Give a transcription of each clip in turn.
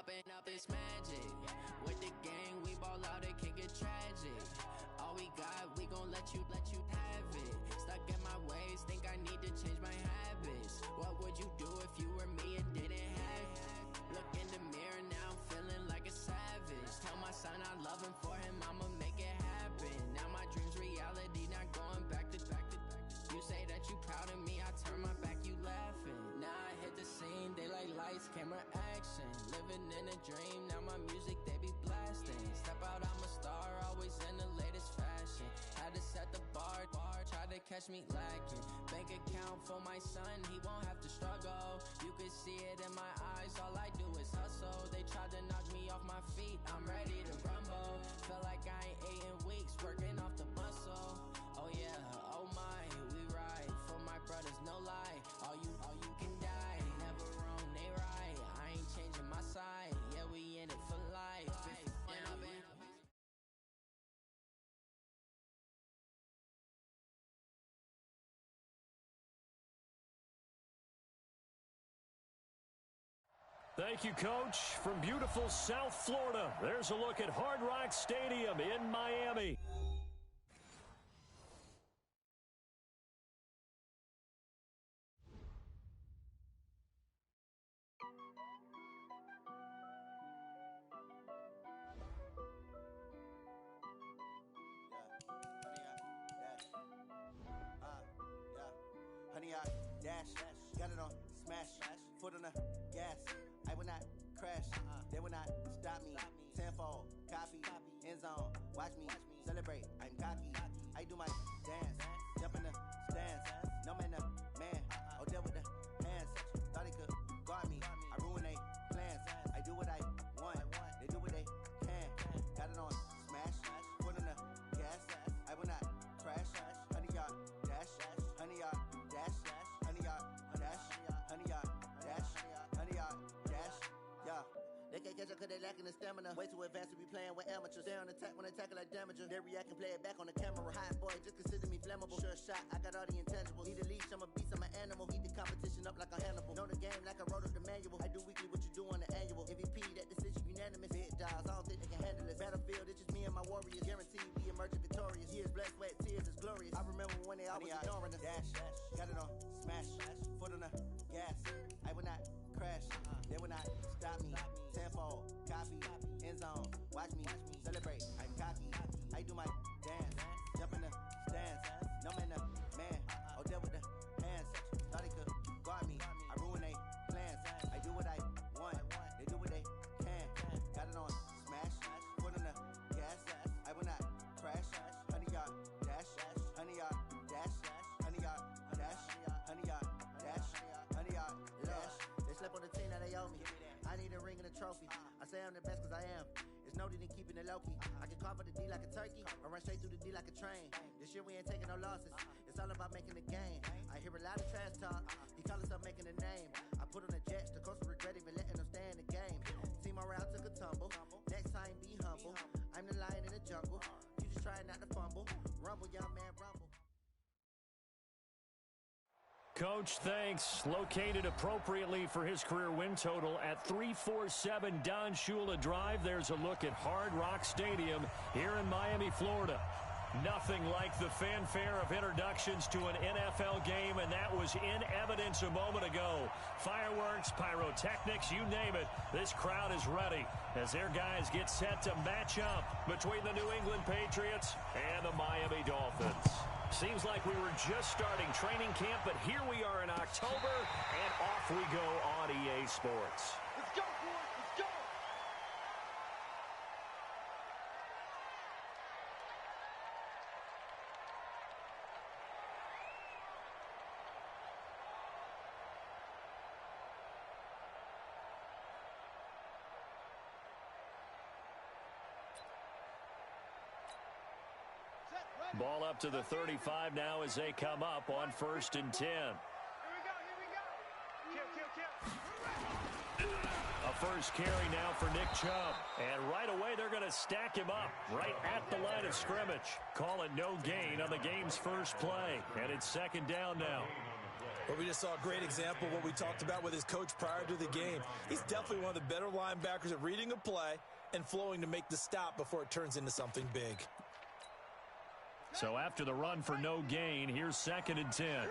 popping up this magic. With the gang, we ball out, it can get tragic. All we got, we gon' let you have it. Stuck in my ways, think I need to change my habits. What would you do if you were me and didn't have it? Look in the mirror, now I'm feeling like a savage. Tell my son I love him, for him I'ma make it happen. Now my dream's reality, not going back to. You say that you proud of me, I turn my back, you laughing. Now I hit the scene, daylight lights, camera action. Living in a dream, now my music they be blasting. Step out, I'm a star, always in the latest fashion. Had to set the bar, try to catch me lacking. Bank account for my son, he won't have to struggle. You can see it in my eyes, all I do is hustle. They tried to knock me off my feet, I'm ready to rumble. Feel like I ain't ate in weeks, working off the muscle. Oh yeah, oh my, we ride for my brothers, no lie. All you can die, never wrong, they right. I ain't changing my side, yeah, we in it for life. Thank you, Coach. From beautiful South Florida, there's a look at Hard Rock Stadium in Miami. Honey, I dash, got it on smash, foot on the gas. I will not crash, they will not stop me. Tenfold, copy, end zone, watch me celebrate. I'm cocky, I do my dance, jump in the stands. No man, man, oh there with the hands. Thought he could guard me, I ruin they plans. I do what I want, they do what they can. Got it on smash, foot on the gas. I will not crash, honey, y'all dash, honey, y'all dash, honey, y'all dash, honey, y'all dash, honey, y'all dash, yeah. They can't catch up cause they lacking the stamina. Way too advanced to be playing with amateurs. Stay on attack when I tackle like damager. They react and play it back on the camera. Hot boy, just consider me flammable. Sure shot, I got all the intangibles. Need a leash, I'm a beast, I'm an animal. Heat the competition up like a Hannibal. Know the game like I wrote up the manual. I do weekly what you do on the annual. MVP, that decision unanimous. Big dials, I don't think they can handle it. Battlefield, it's just me and my warriors. Guaranteed we emerging victorious. Years, blood, sweat, tears, is glorious. I remember when they always ignoring us. Dash, got it on smash, foot on the gas. I will not crash, they will not stop me. Tenfold, copy, end zone, watch me celebrate. I'm cocky, I do my dance, jump in the stands. No man, man, oh there with the hands. Thought he could guard me, I ruin they plans. I do what I want, they do what they can. Got it on smash, foot on the gas. I will not crash, honey y'all dash, honey y'all dash, honey y'all dash, honey y'all dash, honey y'all dash. They slept on the team, now they owe me. I need a ring and a trophy. I say I'm the best cause I am. It's no need in keeping it low-key. I can carve up the D like a turkey, or run straight through the D like a train. This year we ain't taking no losses. It's all about making the game. I hear a lot of trash talk. He call himself making a name. I put on the Jets, the coach will regret even letting them stay in the game. Team morale took a tumble. Next time be humble. I'm the lion in the jungle. You just try not to fumble. Rumble, young man, rumble. Coach, thanks. Located appropriately for his career win total at 347 Don Shula Drive. There's a look at Hard Rock Stadium here in Miami, Florida. Nothing like the fanfare of introductions to an NFL game, and that was in evidence a moment ago. Fireworks, pyrotechnics, you name it. This crowd is ready as their guys get set to match up between the New England Patriots and the Miami Dolphins. Seems like we were just starting training camp, but here we are in October, and off we go on EA Sports. Let's go, boys! Let's go! Ball up to the 35 now as they come up on 1st and 10. Here we go. Kill. A first carry now for Nick Chubb. And right away they're going to stack him up right at the line of scrimmage. Call it no gain on the game's first play. And it's 2nd down now. Well, we just saw a great example of what we talked about with his coach prior to the game. He's definitely one of the better linebackers at reading a play and flowing to make the stop before it turns into something big. So after the run for no gain, here's 2nd and 10. Hey,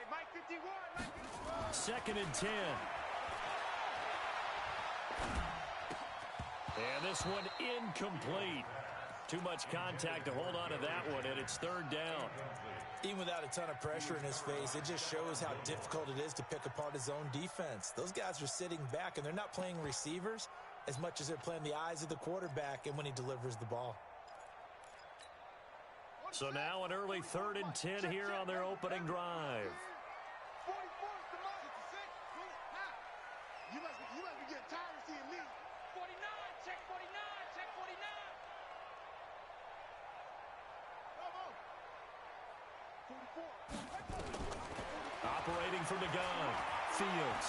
Mike 51, Mike 51. 2nd and 10. And this one incomplete. Too much contact to hold on to that one, and it's 3rd down. Even without a ton of pressure in his face, it just shows how difficult it is to pick apart his own defense. Those guys are sitting back, and they're not playing receivers as much as they're playing the eyes of the quarterback and when he delivers the ball. So now an early 3rd and 10 here on their opening drive. 44 is the mark. 66. You must be getting tired of seeing me. 49, check 49, check 49. Operating from the gun, Fields.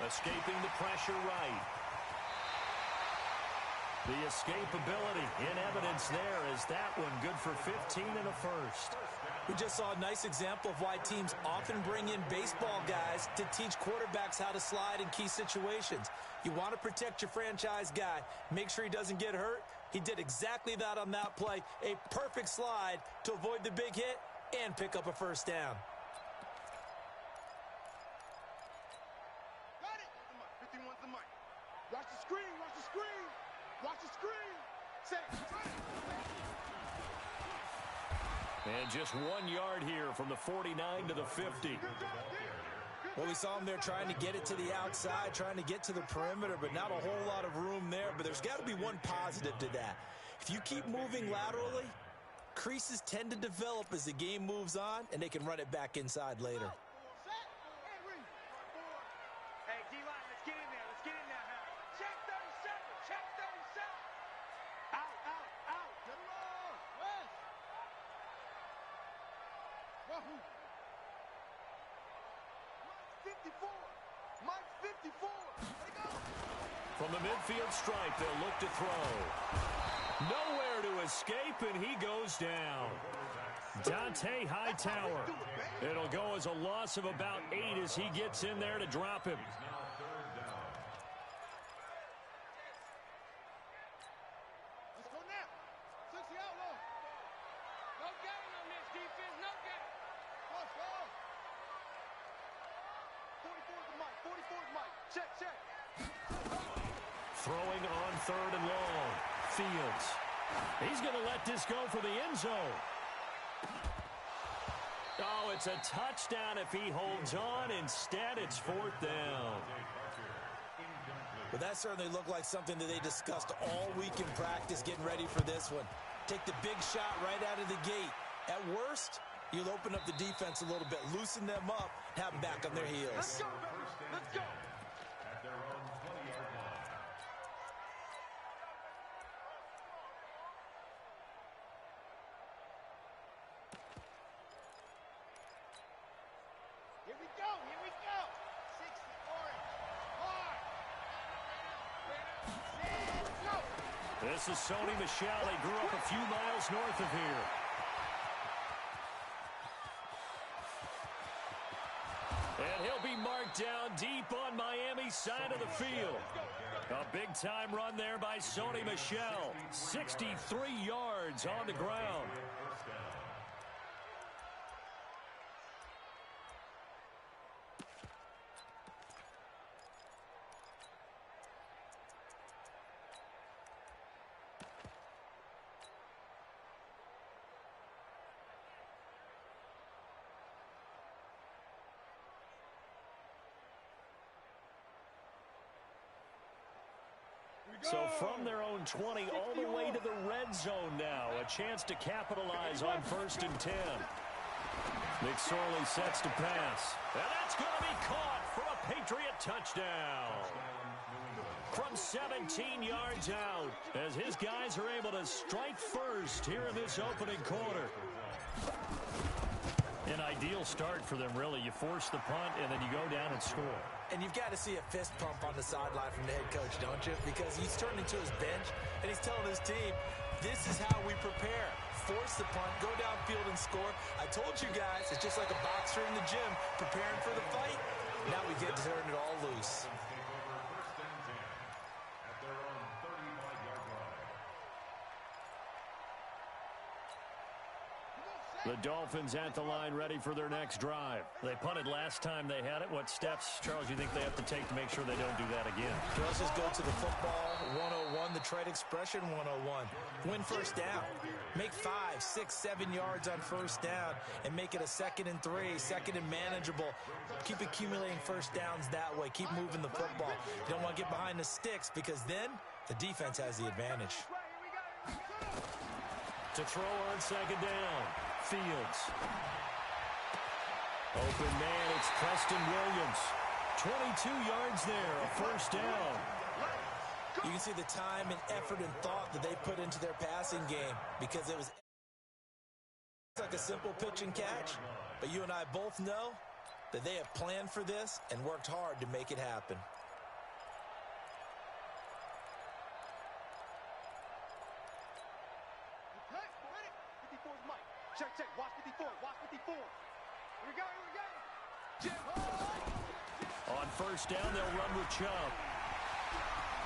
Escaping the pressure right. The escapability in evidence there is that one good for 15 and a first. We just saw a nice example of why teams often bring in baseball guys to teach quarterbacks how to slide in key situations. You want to protect your franchise guy. Make sure he doesn't get hurt. He did exactly that on that play. A perfect slide to avoid the big hit and pick up a first down. Got it. 51's the mic. Watch the screen, watch the screen. Watch the screen. Say And just 1 yard here from the 49 to the 50. Well, we saw him there trying to get it to the outside, trying to get to the perimeter, but not a whole lot of room there. But there's got to be one positive to that. If you keep moving laterally, creases tend to develop as the game moves on, and they can run it back inside later. hey, D-line, let's get in there. Let's get in there, huh? Check 37. Check 37. Out, out, out. Get him on. West. Wahoo. Mike 54. Mike 54. Let it go. From the midfield stripe, they'll look to throw. Nowhere to escape, and he goes down. Dante Hightower. It'll go as a loss of about 8 as he gets in there to drop him. Let's go now. 60 outlaw. No gain on this defense. No gain. Let's go. 44's the mic. 44's mic. Check, check. Throwing on 3rd and long. Fields. He's going to let this go for the end zone. Oh, it's a touchdown if he holds on. Instead, it's 4th down. But that certainly looked like something that they discussed all week in practice getting ready for this one. Take the big shot right out of the gate. At worst, you'll open up the defense a little bit, loosen them up, have them back on their heels. Let's go, baby. Let's go. Here we go. Here we go. 60 orange. Hard. Let's go. This is Sony Michel. He grew up a few miles north of here. And he'll be marked down deep on Miami's side of the field. A big-time run there by Sony Michel. 63 yards on the ground. So from their own 20 all the way to the red zone now. A chance to capitalize on 1st and 10. McSorley sets to pass. And that's going to be caught for a Patriot touchdown. From 17 yards out, as his guys are able to strike first here in this opening quarter. An ideal start for them, really. You force the punt, and then you go down and score. And you've got to see a fist pump on the sideline from the head coach, don't you? Because he's turning to his bench, and he's telling his team, this is how we prepare. Force the punt, go downfield and score. I told you guys, it's just like a boxer in the gym preparing for the fight. Now we get to turn it all loose. The Dolphins at the line ready for their next drive. They punted last time they had it. What steps, Charles, you think they have to take to make sure they don't do that again? Let's just go to the football 101, the trade expression 101. Win first down. Make 5, 6, 7 yards on first down and make it a 2nd and 3, 2nd and manageable. Keep accumulating first downs that way. Keep moving the football. You don't want to get behind the sticks because then the defense has the advantage. To throw on 2nd down. Fields. Open man, it's Preston Williams. 22 yards there, a first down. You can see the time and effort and thought that they put into their passing game because it was like a simple pitch and catch. But you and I both know that they have planned for this and worked hard to make it happen. Check, check. Watch 54. Watch 54. Here we go. Here we go. On first down, they'll run with Chubb.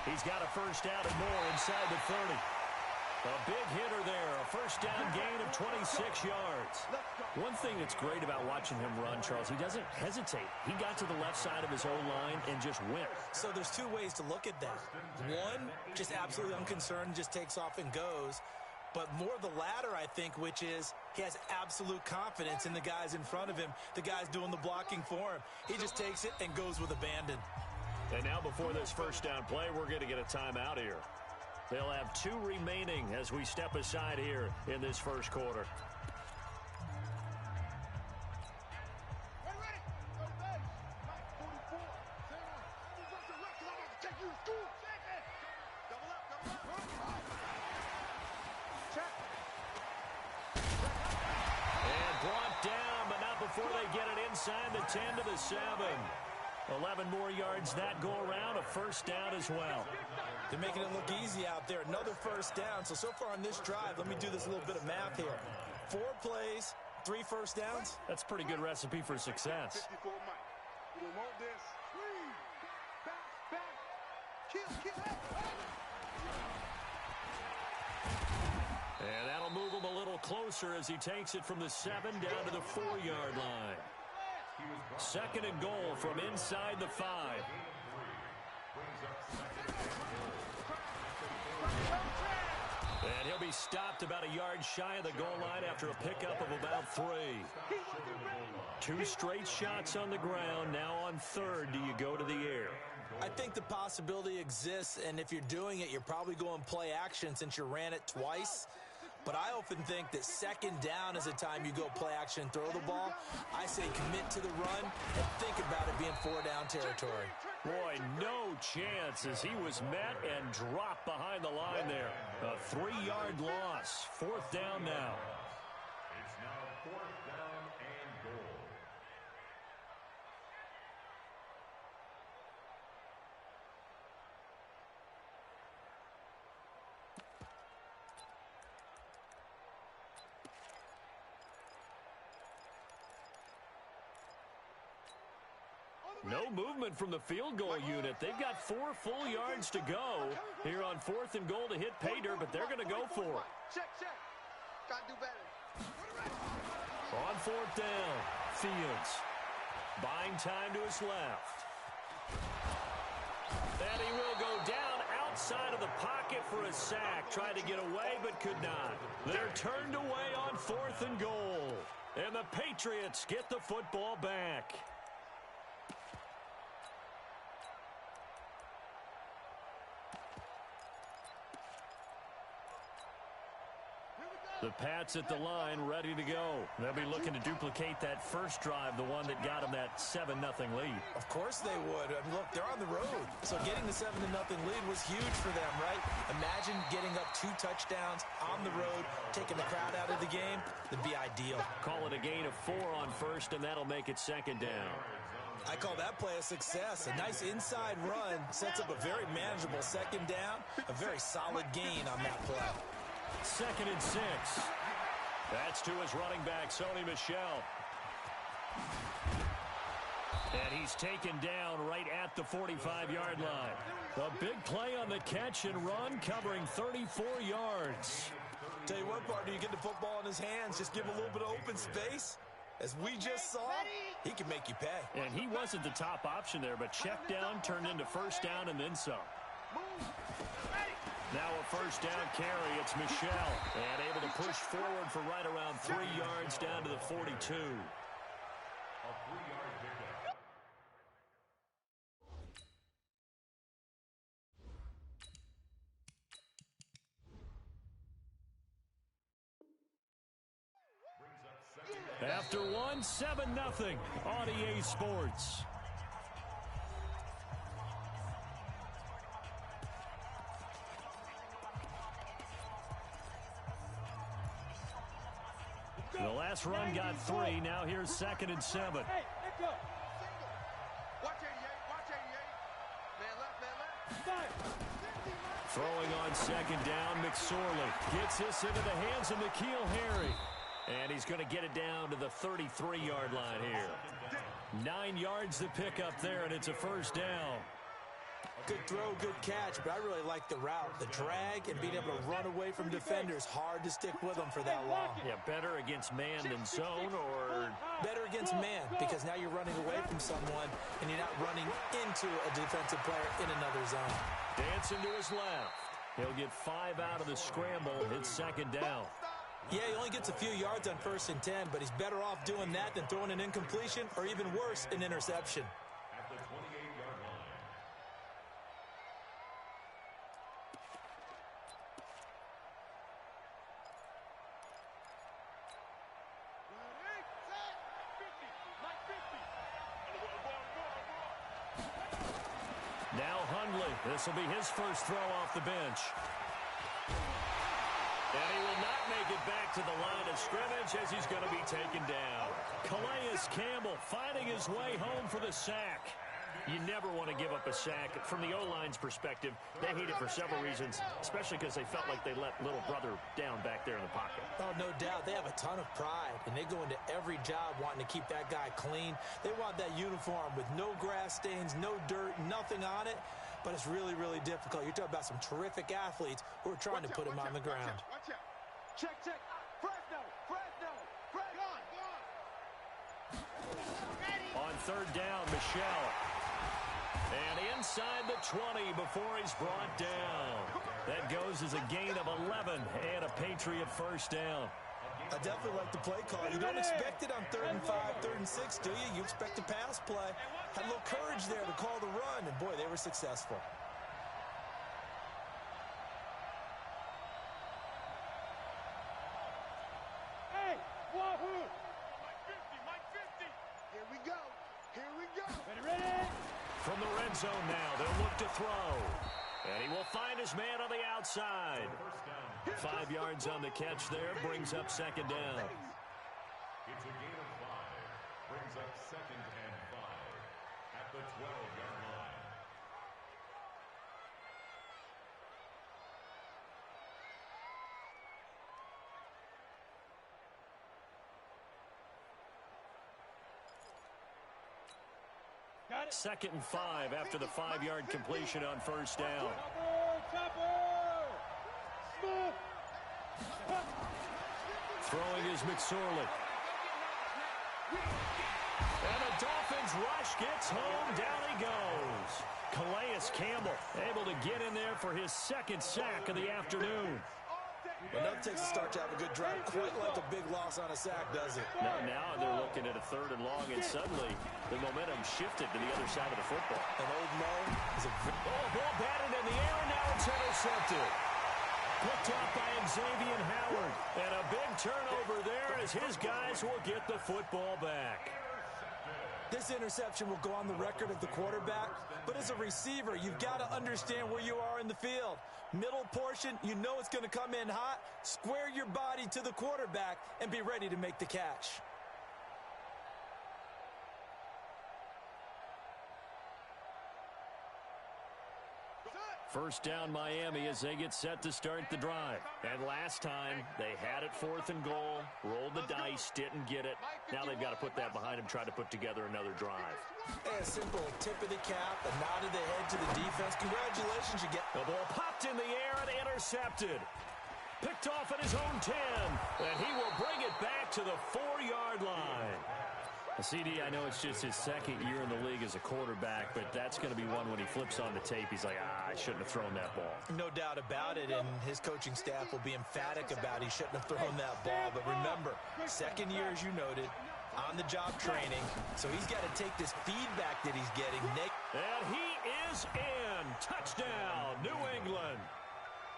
He's got a first down and more inside the 30. A big hitter there. A first down gain of 26 yards. One thing that's great about watching him run, Charles, he doesn't hesitate. He got to the left side of his own line and just went. So there's two ways to look at that. One, just absolutely unconcerned, just takes off and goes. But more the latter, I think, which is he has absolute confidence in the guys in front of him, the guys doing the blocking for him. He just takes it and goes with abandon. And now before this first down play, we're going to get a timeout here. They'll have 2 remaining as we step aside here in this first quarter. Before they get it inside the 10 to the 7. 11 more yards that go around, a first down as well. They're making it look easy out there. Another first down. So far on this drive, let me do this little bit of math here. 4 plays, 3 first downs. That's a pretty good recipe for success. 54 Mike. We don't want this. Back. Kill. And that'll move him a little closer as he takes it from the 7 down to the 4-yard line. 2nd and goal from inside the 5. And he'll be stopped about a yard shy of the goal line after a pickup of about 3. 2 straight shots on the ground. Now on 3rd, do you go to the air? I think the possibility exists, and if you're doing it, you're probably going play action since you ran it twice. But I often think that 2nd down is a time you go play action and throw the ball. I say commit to the run and think about it being 4-down territory. Boy, no chance as he was met and dropped behind the line there. A 3-yard loss. 4th down now. It's now 4th down and goal. No movement from the field goal unit. They've got 4 full yards to go here on 4th and goal to hit pay dirt, but they're going to go for it. Check. Gotta do better. On 4th down, Fields. Buying time to his left. And he will go down outside of the pocket for a sack. Tried to get away, but could not. They're turned away on 4th and goal. And the Patriots get the football back. The Pats at the line, ready to go. They'll be looking to duplicate that first drive, the one that got them that 7-0 lead. Of course they would. I mean, look, they're on the road. So getting the 7-0 lead was huge for them, right? Imagine getting up 2 touchdowns on the road, taking the crowd out of the game. That'd be ideal. Call it a gain of 4 on first, and that'll make it second down. I call that play a success. A nice inside run sets up a very manageable second down. A very solid gain on that play. 2nd and 6. That's to his running back, Sony Michel. And he's taken down right at the 45-yard line. A big play on the catch and run, covering 34 yards. Tell you what, partner, you get the football in his hands, just give him a little bit of open space. As we just saw, he can make you pay. And he wasn't the top option there, but check down turned into first down and then some. Now a first down carry. It's Michel. And able to push forward for right around 3 yards down to the 42. A 3-yard pickup. After one, 7-0 on EA Sports. The last run got 3. Now here's 2nd and 7. Hey, let's go. Watch 88. Watch 88. Man left, man left. Throwing on 2nd down, McSorley gets this into the hands of N'Keal Harry. And he's going to get it down to the 33-yard line here. 9 yards to pick up there, and it's a first down. Good throw, good catch, but I really like the route. The drag and being able to run away from defenders. Hard to stick with them for that long. Yeah, better against man than zone, or better against man, because now you're running away from someone and you're not running into a defensive player in another zone. Dancing to his left. He'll get 5 out of the scramble. It's 2nd down. Yeah, he only gets a few yards on 1st and 10, but he's better off doing that than throwing an incompletion or even worse, an interception. At the 28-yard line. Now Hundley. This will be his first throw off the bench. And he will not make it back to the line of scrimmage as he's going to be taken down. Calais Campbell finding his way home for the sack. You never want to give up a sack. From the O-line's perspective, they hate it for several reasons, especially because they felt like they let little brother down back there in the pocket. Oh, no doubt. They have a ton of pride, and they go into every job wanting to keep that guy clean. They want that uniform with no grass stains, no dirt, nothing on it. But it's really, really difficult. You're talking about some terrific athletes who are trying to put him on the ground. Watch out. Check, check. Fresno. On 3rd down, Michel. And inside the 20 before he's brought down. That goes as a gain of 11 and a Patriot first down. I definitely like the play call. You don't expect it on 3rd and 5, 3rd and 6, do you? You expect a pass play. Had a little courage there to call the run, and boy, they were successful. Hey, wahoo! Mike 50. Here we go. Ready? From the red zone now, they'll look to throw. And he will find his man on the outside. 5 yards on the catch there, brings up 2nd down. It's a gain of 5. Brings up 2nd and 5. At the 12-yard line. Got it. 2nd and 5 after the 5-yard completion on first down. Smooth. Throwing is McSorley. And the Dolphins rush gets home. Down he goes. Calais Campbell able to get in there for his 2nd sack of the afternoon. But nothing takes a start to have a good drive. Quite like a big loss on a sack, does it? Now they're looking at a 3rd and long, and suddenly the momentum shifted to the other side of the football. And Old Mo is a... Oh, ball batted in the air, and now it's intercepted. Picked off by Xavier Howard. And a big turnover there as his guys will get the football back. This interception will go on the record of the quarterback, but as a receiver, you've got to understand where you are in the field. Middle portion, you know it's going to come in hot. Square your body to the quarterback and be ready to make the catch. First down Miami as they get set to start the drive. And last time, they had it 4th and goal, rolled the dice, didn't get it. Now they've got to put that behind them, try to put together another drive. A simple tip of the cap, a nod of the head to the defense. Congratulations, you get... The ball popped in the air and intercepted. Picked off at his own 10, and he will bring it back to the 4-yard line. CD, I know it's just his second year in the league as a quarterback, but that's going to be one when he flips on the tape. He's like, I shouldn't have thrown that ball. No doubt about it, and his coaching staff will be emphatic about he shouldn't have thrown that ball. But remember, second year, as you noted, on-the-job training, so he's got to take this feedback that he's getting. And he is in. Touchdown, New England.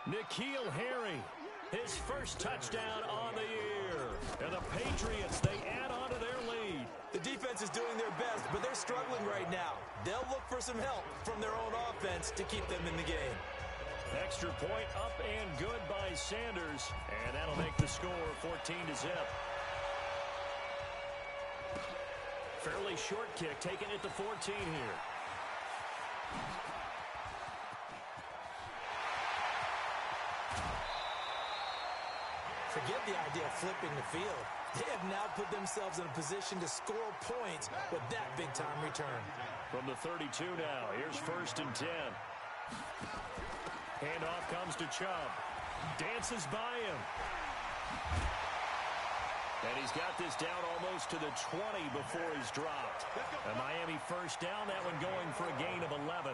N'Keal Harry, his first touchdown on the year. And the Patriots, they add on to their lead. The defense is doing their best, but they're struggling right now. They'll look for some help from their own offense to keep them in the game. Extra point up and good by Sanders, and that'll make the score 14-0. Fairly short kick, taking it to 14 here. Forget the idea of flipping the field. They have now put themselves in a position to score points with that big-time return. From the 32 now, here's 1st and 10. Handoff comes to Chubb. Dances by him. And he's got this down almost to the 20 before he's dropped. A Miami first down, that one going for a gain of 11.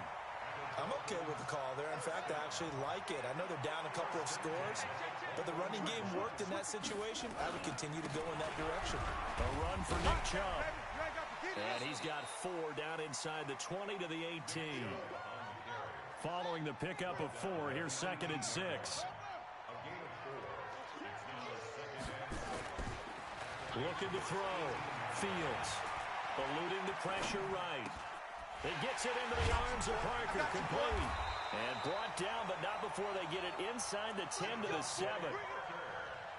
I'm okay with the call there. In fact, I actually like it. I know they're down a couple of scores, but the running game worked in that situation. I would continue to go in that direction. A run for Nick Chubb. And he's got 4 down inside the 20 to the 18. Following the pickup of 4, here's 2nd and 6. Looking to throw. Fields. Eluding the pressure right. He gets it into the arms of Parker, complete. And brought down, but not before they get it inside the 10 to the 7.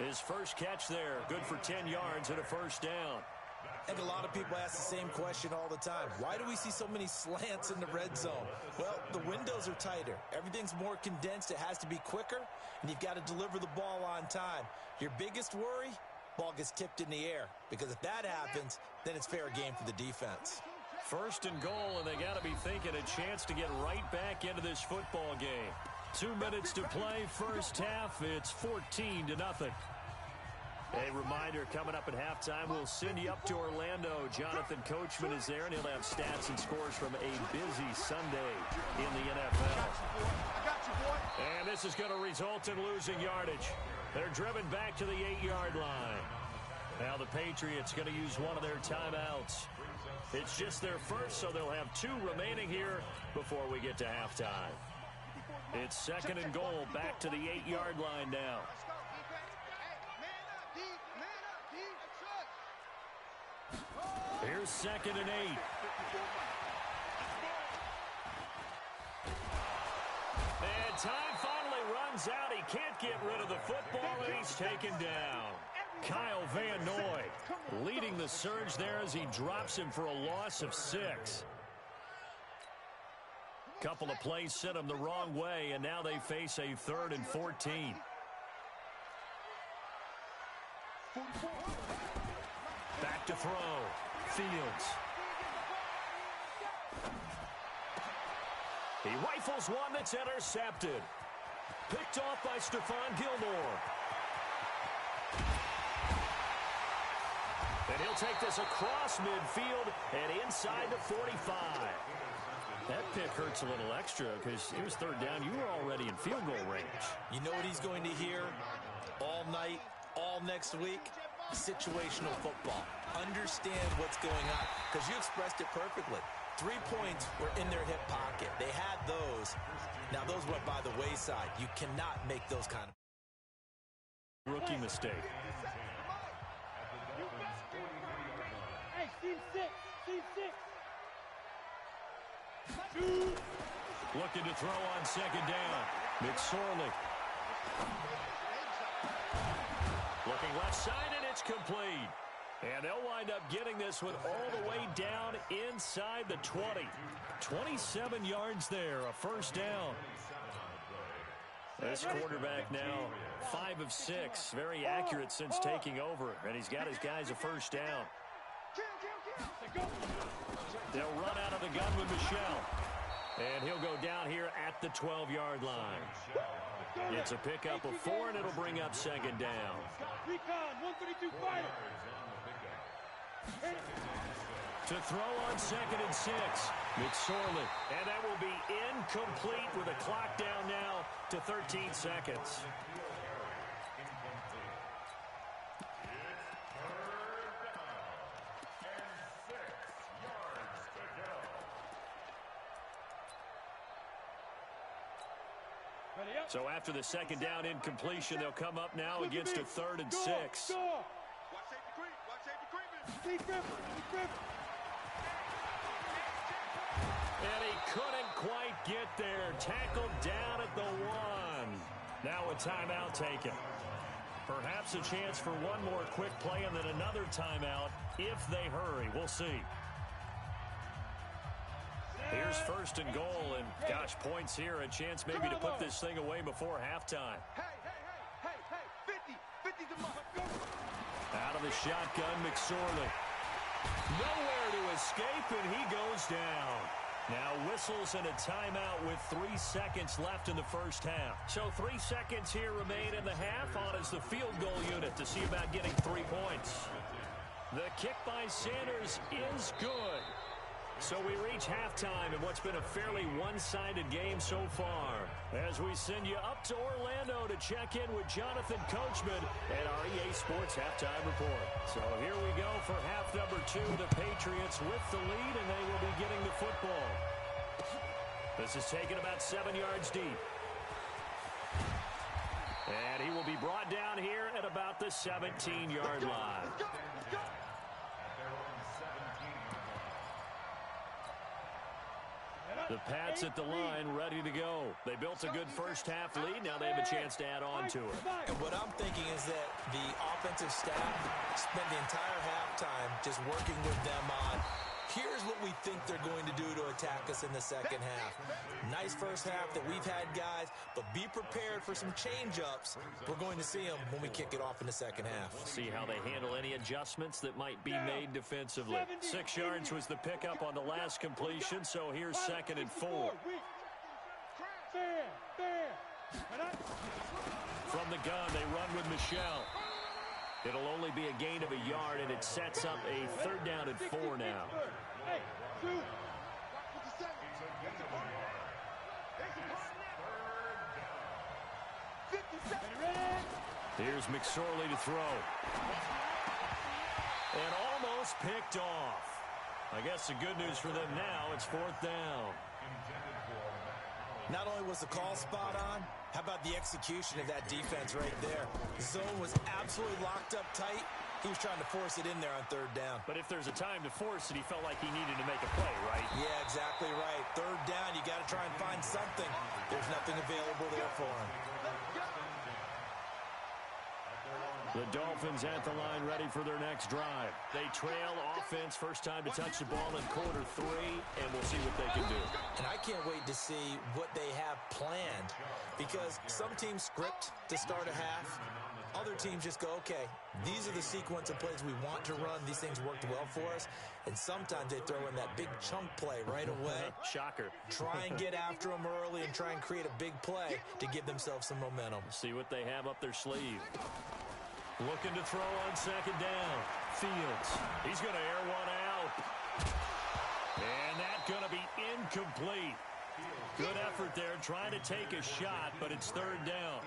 His first catch there, good for 10 yards and a first down. I think a lot of people ask the same question all the time. Why do we see so many slants in the red zone? Well, the windows are tighter. Everything's more condensed. It has to be quicker, and you've got to deliver the ball on time. Your biggest worry? Ball gets tipped in the air, because if that happens, then it's fair game for the defense. 1st and goal, and they got to be thinking a chance to get right back into this football game. 2 minutes to play, first half. It's 14-0. A reminder, coming up at halftime, we'll send you up to Orlando. Jonathan Coachman is there, and he'll have stats and scores from a busy Sunday in the NFL. And this is going to result in losing yardage. They're driven back to the 8-yard line. Now the Patriots going to use one of their timeouts. It's just their first, so they'll have 2 remaining here before we get to halftime. It's 2nd and goal, back to the 8-yard line now. Here's 2nd and 8. And time finally runs out. He can't get rid of the football, and he's taken down. Kyle Van Noy leading the surge there as he drops him for a loss of 6. Couple of plays sent him the wrong way, and now they face a 3rd and 14. Back to throw. Fields. He rifles one that's intercepted. Picked off by Stephon Gilmore. And he'll take this across midfield and inside the 45. That pick hurts a little extra because it was 3rd down. You were already in field goal range. You know what he's going to hear all night, all next week? Situational football. Understand what's going on, because you expressed it perfectly. 3 points were in their hip pocket. They had those. Now, those went by the wayside. You cannot make those kind of rookie mistake. Hey, team six. Looking to throw on second down. McSorley. Looking left side, and it's complete. And they'll wind up getting this one all the way down inside the 20. 27 yards there, a first down. This quarterback now 5 of 6, very accurate since taking over, and he's got his guys a first down. They'll run out of the gun with Michel, and he'll go down here at the 12-yard line. It's a pickup of 4, and it'll bring up second down. Recon, 132 fighter. To throw on second and 6, McSorley. And that will be incomplete with a clock down now to 13 seconds. So after the second down incompletion, they'll come up now against a 3rd and 6. Watch safety creep. Watch safety creeping. And he couldn't quite get there. Tackled down at the 1. Now a timeout taken. Perhaps a chance for one more quick play and then another timeout if they hurry. We'll see. Here's 1st and goal, and gosh, points here. A chance maybe to put this thing away before halftime. Hey, 50's a must. Out of the shotgun, McSorley. Nowhere to escape, and he goes down. Now whistles and a timeout with 3 seconds left in the first half. So 3 seconds here remain in the half. On is the field goal unit to see about getting 3 points. The kick by Sanders is good. So we reach halftime in what's been a fairly one-sided game so far. As we send you up to Orlando to check in with Jonathan Coachman and our EA Sports Halftime Report. So here we go for half number 2. The Patriots with the lead, and they will be getting the football. This is taken about 7 yards deep. And he will be brought down here at about the 17-yard line. The Pats at the line, ready to go. They built a good first-half lead. Now they have a chance to add on to it. And what I'm thinking is that the offensive staff spent the entire halftime just working with them on, here's what we think they're going to do to attack us in the second half. Nice first half that we've had, guys, but be prepared for some change-ups. We're going to see them when we kick it off in the second half. See how they handle any adjustments that might be made defensively. 6 yards was the pickup on the last completion, so here's 2nd and 4. From the gun, they run with Michel. It'll only be a gain of a yard, and it sets up a 3rd down and 4 now. Here's McSorley to throw. And almost picked off. I guess the good news for them now, it's 4th down. Not only was the call spot on, how about the execution of that defense right there? The zone was absolutely locked up tight. He was trying to force it in there on 3rd down. But if there's a time to force it, he felt like he needed to make a play, right? Yeah, exactly right. 3rd down, you got to try and find something. There's nothing available there for him. The Dolphins at the line, ready for their next drive. They trail offense, first time to touch the ball in quarter 3, and we'll see what they can do. And I can't wait to see what they have planned, because some teams script to start a half. Other teams just go, okay, these are the sequence of plays we want to run. These things worked well for us. And sometimes they throw in that big chunk play right away. Shocker. Try and get after them early and try and create a big play to give themselves some momentum. See what they have up their sleeve. Looking to throw on 2nd down. Fields. He's going to air one out. And that's going to be incomplete. Good effort there, trying to take a shot, but it's 3rd down.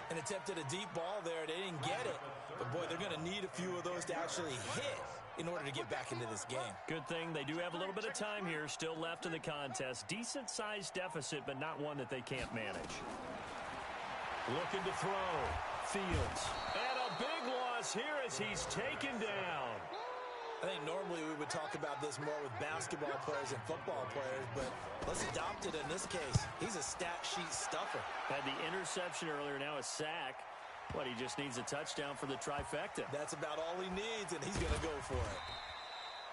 And attempted a deep ball there. They didn't get it. But, boy, they're going to need a few of those to actually hit in order to get back into this game. Good thing they do have a little bit of time here still left in the contest. Decent-sized deficit, but not one that they can't manage. Looking to throw. Fields. And a big loss here as he's taken down. I think normally we would talk about this more with basketball players and football players, but let's adopt it in this case. He's a stat sheet stuffer. Had the interception earlier, now a sack. But he just needs a touchdown for the trifecta. That's about all he needs, and he's going to go for it.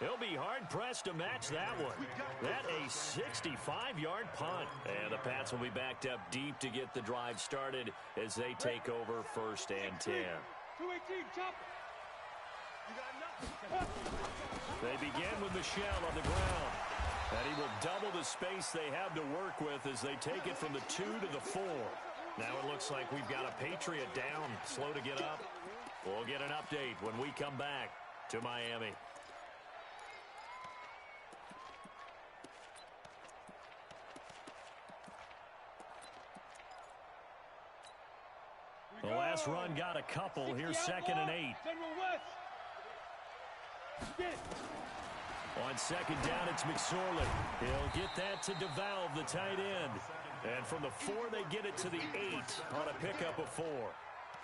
He'll be hard-pressed to match that one. That a 65-yard punt. And the Pats will be backed up deep to get the drive started as they take over 1st and 10. 218, chop. They begin with Michelle on the ground. And he will double the space they have to work with as they take it from the 2 to the 4. Now it looks like we've got a Patriot down, slow to get up. We'll get an update when we come back to Miami. The last run got a couple. Here's 2nd and 8. On 2nd down, it's McSorley. He'll get that to DeValve, the tight end. And from the 4, they get it to the 8 on a pickup of 4.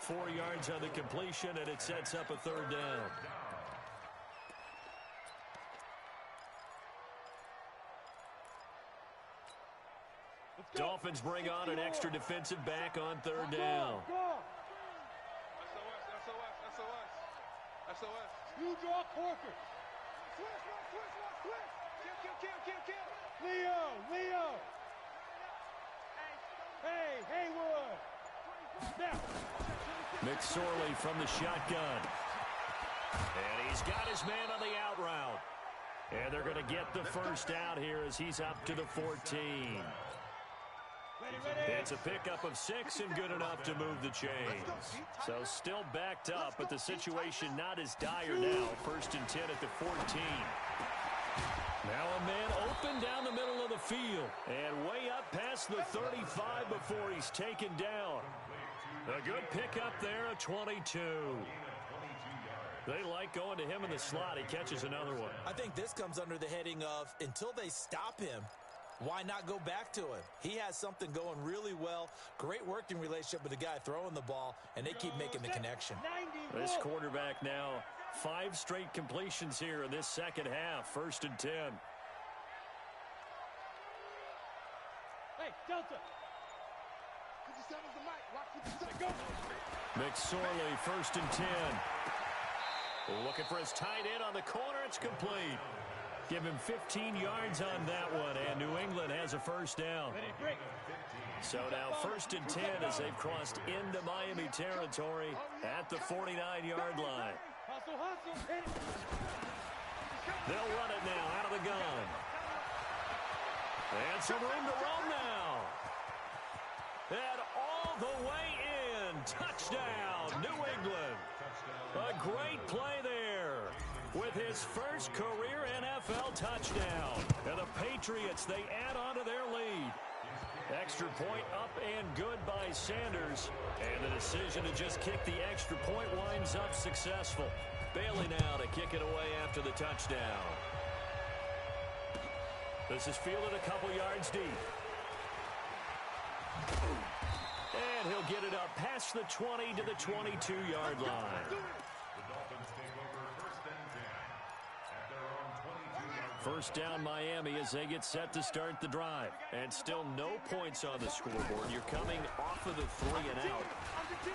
4 yards on the completion, and it sets up a 3rd down. Dolphins bring on an extra defensive back on 3rd down. SOS. You draw Corker. Switch. Kill. Leo. Hey, Haywood. Now. McSorley from the shotgun. And he's got his man on the out route. And they're going to get the first out here as he's up to the 14. It's a pickup of 6 and good enough to move the chains. So still backed up, but the situation not as dire now. 1st and 10 at the 14. Now a man open down the middle of the field and way up past the 35 before he's taken down. A good pickup there at 22. They like going to him in the slot. He catches another one. I think this comes under the heading of until they stop him, why not go back to him? He has something going really well. Great working relationship with the guy throwing the ball, and they keep making the connection. This quarterback now 5 straight completions here in this 2nd half. 1st and 10. Hey, Delta. 57's the mic. Watch 57. Go. McSorley, 1st and 10. Looking for his tight end on the corner. It's complete. Give him 15 yards on that one, and New England has a 1st down. So now 1st and 10 as they've crossed into Miami territory at the 49-yard line. They'll run it now out of the gun. And some room to roam now. And all the way in. Touchdown, New England. A great play there with his first career NFL touchdown. And the Patriots, they add on to their lead. Extra point up and good by Sanders. And the decision to just kick the extra point winds up successful. Bailey now to kick it away after the touchdown. This is fielded a couple yards deep. And he'll get it up past the 20 to the 22-yard line. First down Miami as they get set to start the drive. And still no points on the scoreboard. You're coming off of the 3 and out.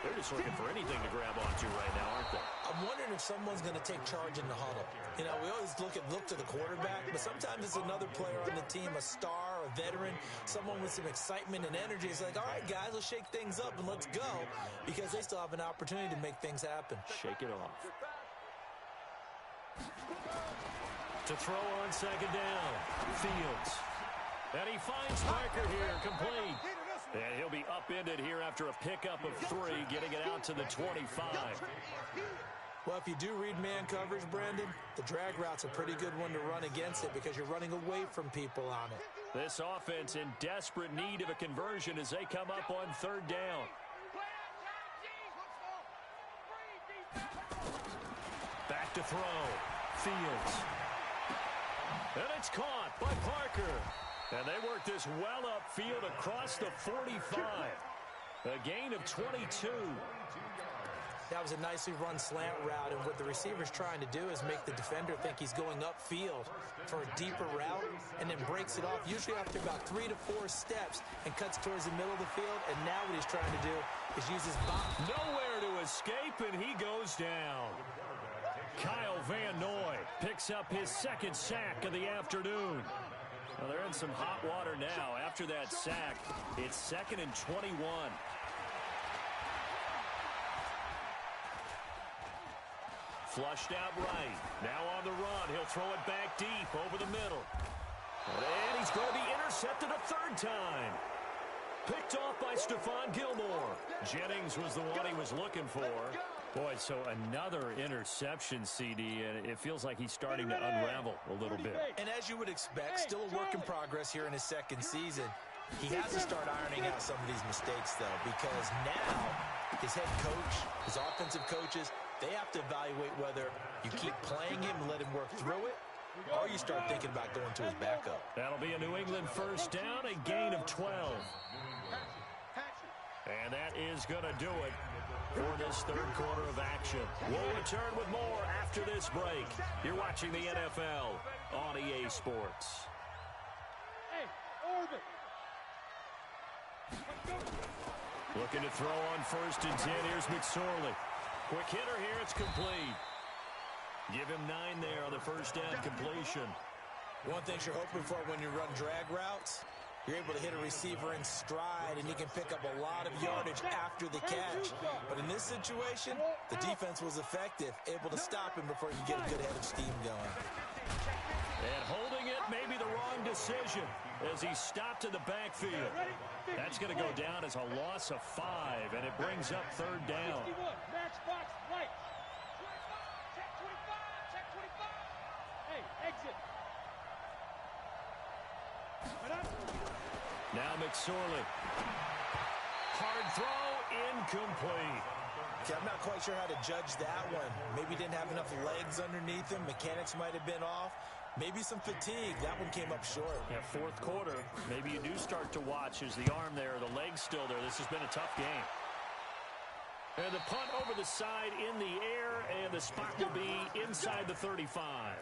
They're just looking for anything to grab onto right now, aren't they? I'm wondering if someone's going to take charge in the huddle. You know, we always look to the quarterback, but sometimes it's another player on the team, a star, a veteran, someone with some excitement and energy. It's like, all right, guys, let's shake things up and let's go, because they still have an opportunity to make things happen. Shake it off. To throw on second down. Fields. And he finds Parker here, complete. And he'll be upended here after a pickup of 3, getting it out to the 25. Well, if you do read man coverage, Brandon, the drag route's a pretty good one to run against it because you're running away from people on it. This offense in desperate need of a conversion as they come up on third down. Back to throw. Fields. And it's caught by Parker. And they work this well upfield across the 45. A gain of 22. That was a nicely run slant route, and what the receiver's trying to do is make the defender think he's going upfield for a deeper route, and then breaks it off, usually after about 3 to 4 steps, and cuts towards the middle of the field. And now what he's trying to do is use his body. Nowhere to escape, and he goes down. Kyle Van Noy picks up his second sack of the afternoon. Well, they're in some hot water now. After that sack, it's 2nd and 21. Flushed out right. Now on the run. He'll throw it back deep over the middle. And he's going to be intercepted a third time. Picked off by Stephon Gilmore. Jennings was the one he was looking for. Boy, so another interception, CD, and it feels like he's starting to unravel a little bit. And as you would expect, still a work in progress here in his second season. He has to start ironing out some of these mistakes, though, because now his head coach, his offensive coaches, they have to evaluate whether you keep playing him and let him work through it, or you start thinking about going to his backup. That'll be a New England first down, a gain of 12. And that is going to do it for this third quarter of action. We'll return with more after this break. You're watching the NFL on EA Sports. Hey, Orbit. Looking to throw on 1st and 10. Here's McSorley. Quick hitter here. It's complete. Give him 9 there on the first down completion. One thing you're hoping for when you run drag routes, you're able to hit a receiver in stride, and he can pick up a lot of yardage after the catch. But in this situation, the defense was effective, able to stop him before he can get a good head of steam going. And holding it may be the wrong decision as he stopped in the backfield. That's going to go down as a loss of 5, and it brings up third down. Matchbox right. Check 25. Check 25. Hey, exit. Now McSorley. Hard throw, incomplete. Okay, I'm not quite sure how to judge that one. Maybe he didn't have enough legs underneath him. Mechanics might have been off. Maybe some fatigue. That one came up short. Yeah, fourth quarter. Maybe you do start to watch as the arm there, the leg's still there. This has been a tough game. And the punt over the side in the air, and the spot will be inside the 35.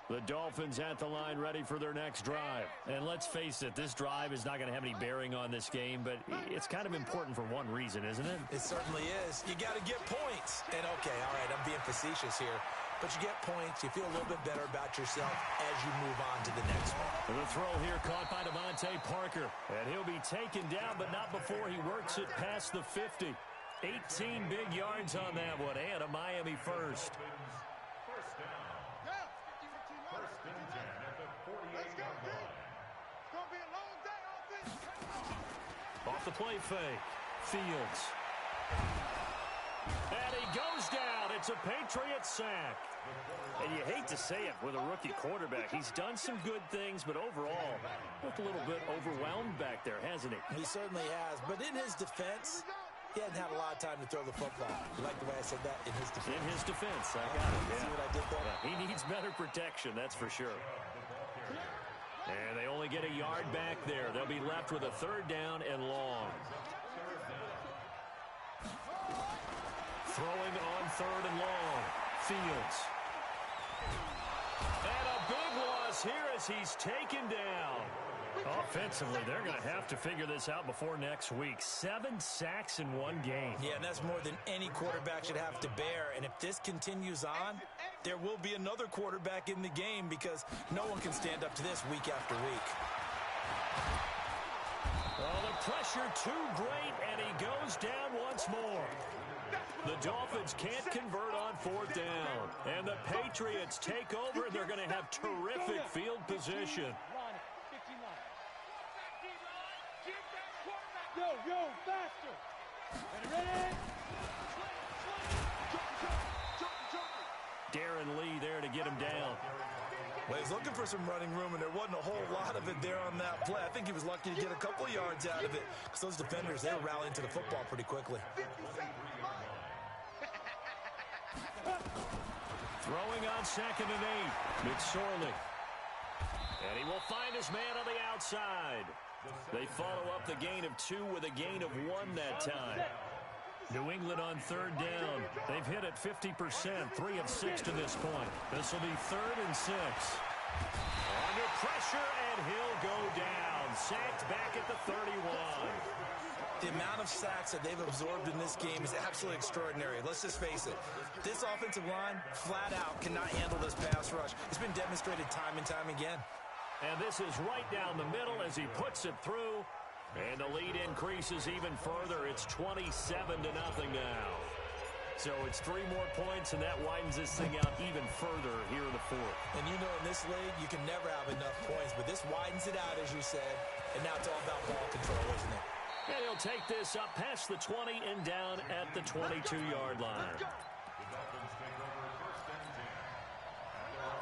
The Dolphins at the line ready for their next drive. And let's face it, this drive is not going to have any bearing on this game, but it's kind of important for one reason, isn't it? It certainly is. You got to get points. And okay, all right, I'm being facetious here. But you get points, you feel a little bit better about yourself as you move on to the next one. The throw here caught by Devontae Parker. And he'll be taken down, but not before he works it past the 50. 18 big yards on that one, and a Miami first. Off the play fake. Fields. And he goes down. It's a Patriot sack. And you hate to say it with a rookie quarterback. He's done some good things, but overall, looked a little bit overwhelmed back there, hasn't he? He certainly has. But in his defense, he hadn't had a lot of time to throw the football. You like the way I said that? In his defense. In his defense. I got it. Yeah. See what I did there? Yeah, he needs better protection, that's for sure. And they only get a yard back there. They'll be left with a third down and long. Throwing on third and long. Fields. And a big loss here as he's taken down. Offensively, they're going to have to figure this out before next week. 7 sacks in one game. Yeah, and that's more than any quarterback should have to bear. And if this continues on, there will be another quarterback in the game because no one can stand up to this week after week. Oh, the pressure too great, and he goes down once more. The Dolphins can't convert on fourth down. And the Patriots take over, and they're going to have terrific field position. Yo, faster. Ready? Darren Lee there to get him down. Well, he was looking for some running room, and there wasn't a whole lot of it there on that play. I think he was lucky to get a couple of yards out of it because those defenders, they were rallying to the football pretty quickly. Throwing on 2nd and 8. McSorley. And he will find his man on the outside. They follow up the gain of 2 with a gain of 1 that time. New England on 3rd down. They've hit it 50%, 3 of 6 to this point. This will be 3rd and 6. Under pressure, and he'll go down. Sacked back at the 31. The amount of sacks that they've absorbed in this game is absolutely extraordinary. Let's just face it. This offensive line, flat out, cannot handle this pass rush. It's been demonstrated time and time again. And this is right down the middle as he puts it through. And the lead increases even further. It's 27-0 now. So it's 3 more points, and that widens this thing out even further here in the 4th. And you know, in this league, you can never have enough points, but this widens it out, as you said. And now it's all about ball control, isn't it? And he'll take this up past the 20 and down at the 22-yard line.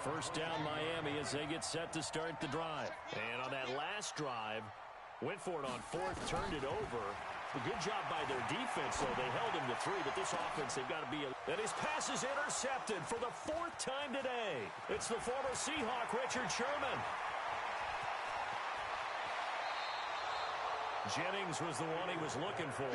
First down Miami as they get set to start the drive. And on that last drive, went for it on 4th, turned it over. A good job by their defense, though. They held him to 3, but this offense, they've got to be... And his pass is intercepted for the 4th time today. It's the former Seahawk, Richard Sherman. Jennings was the one he was looking for.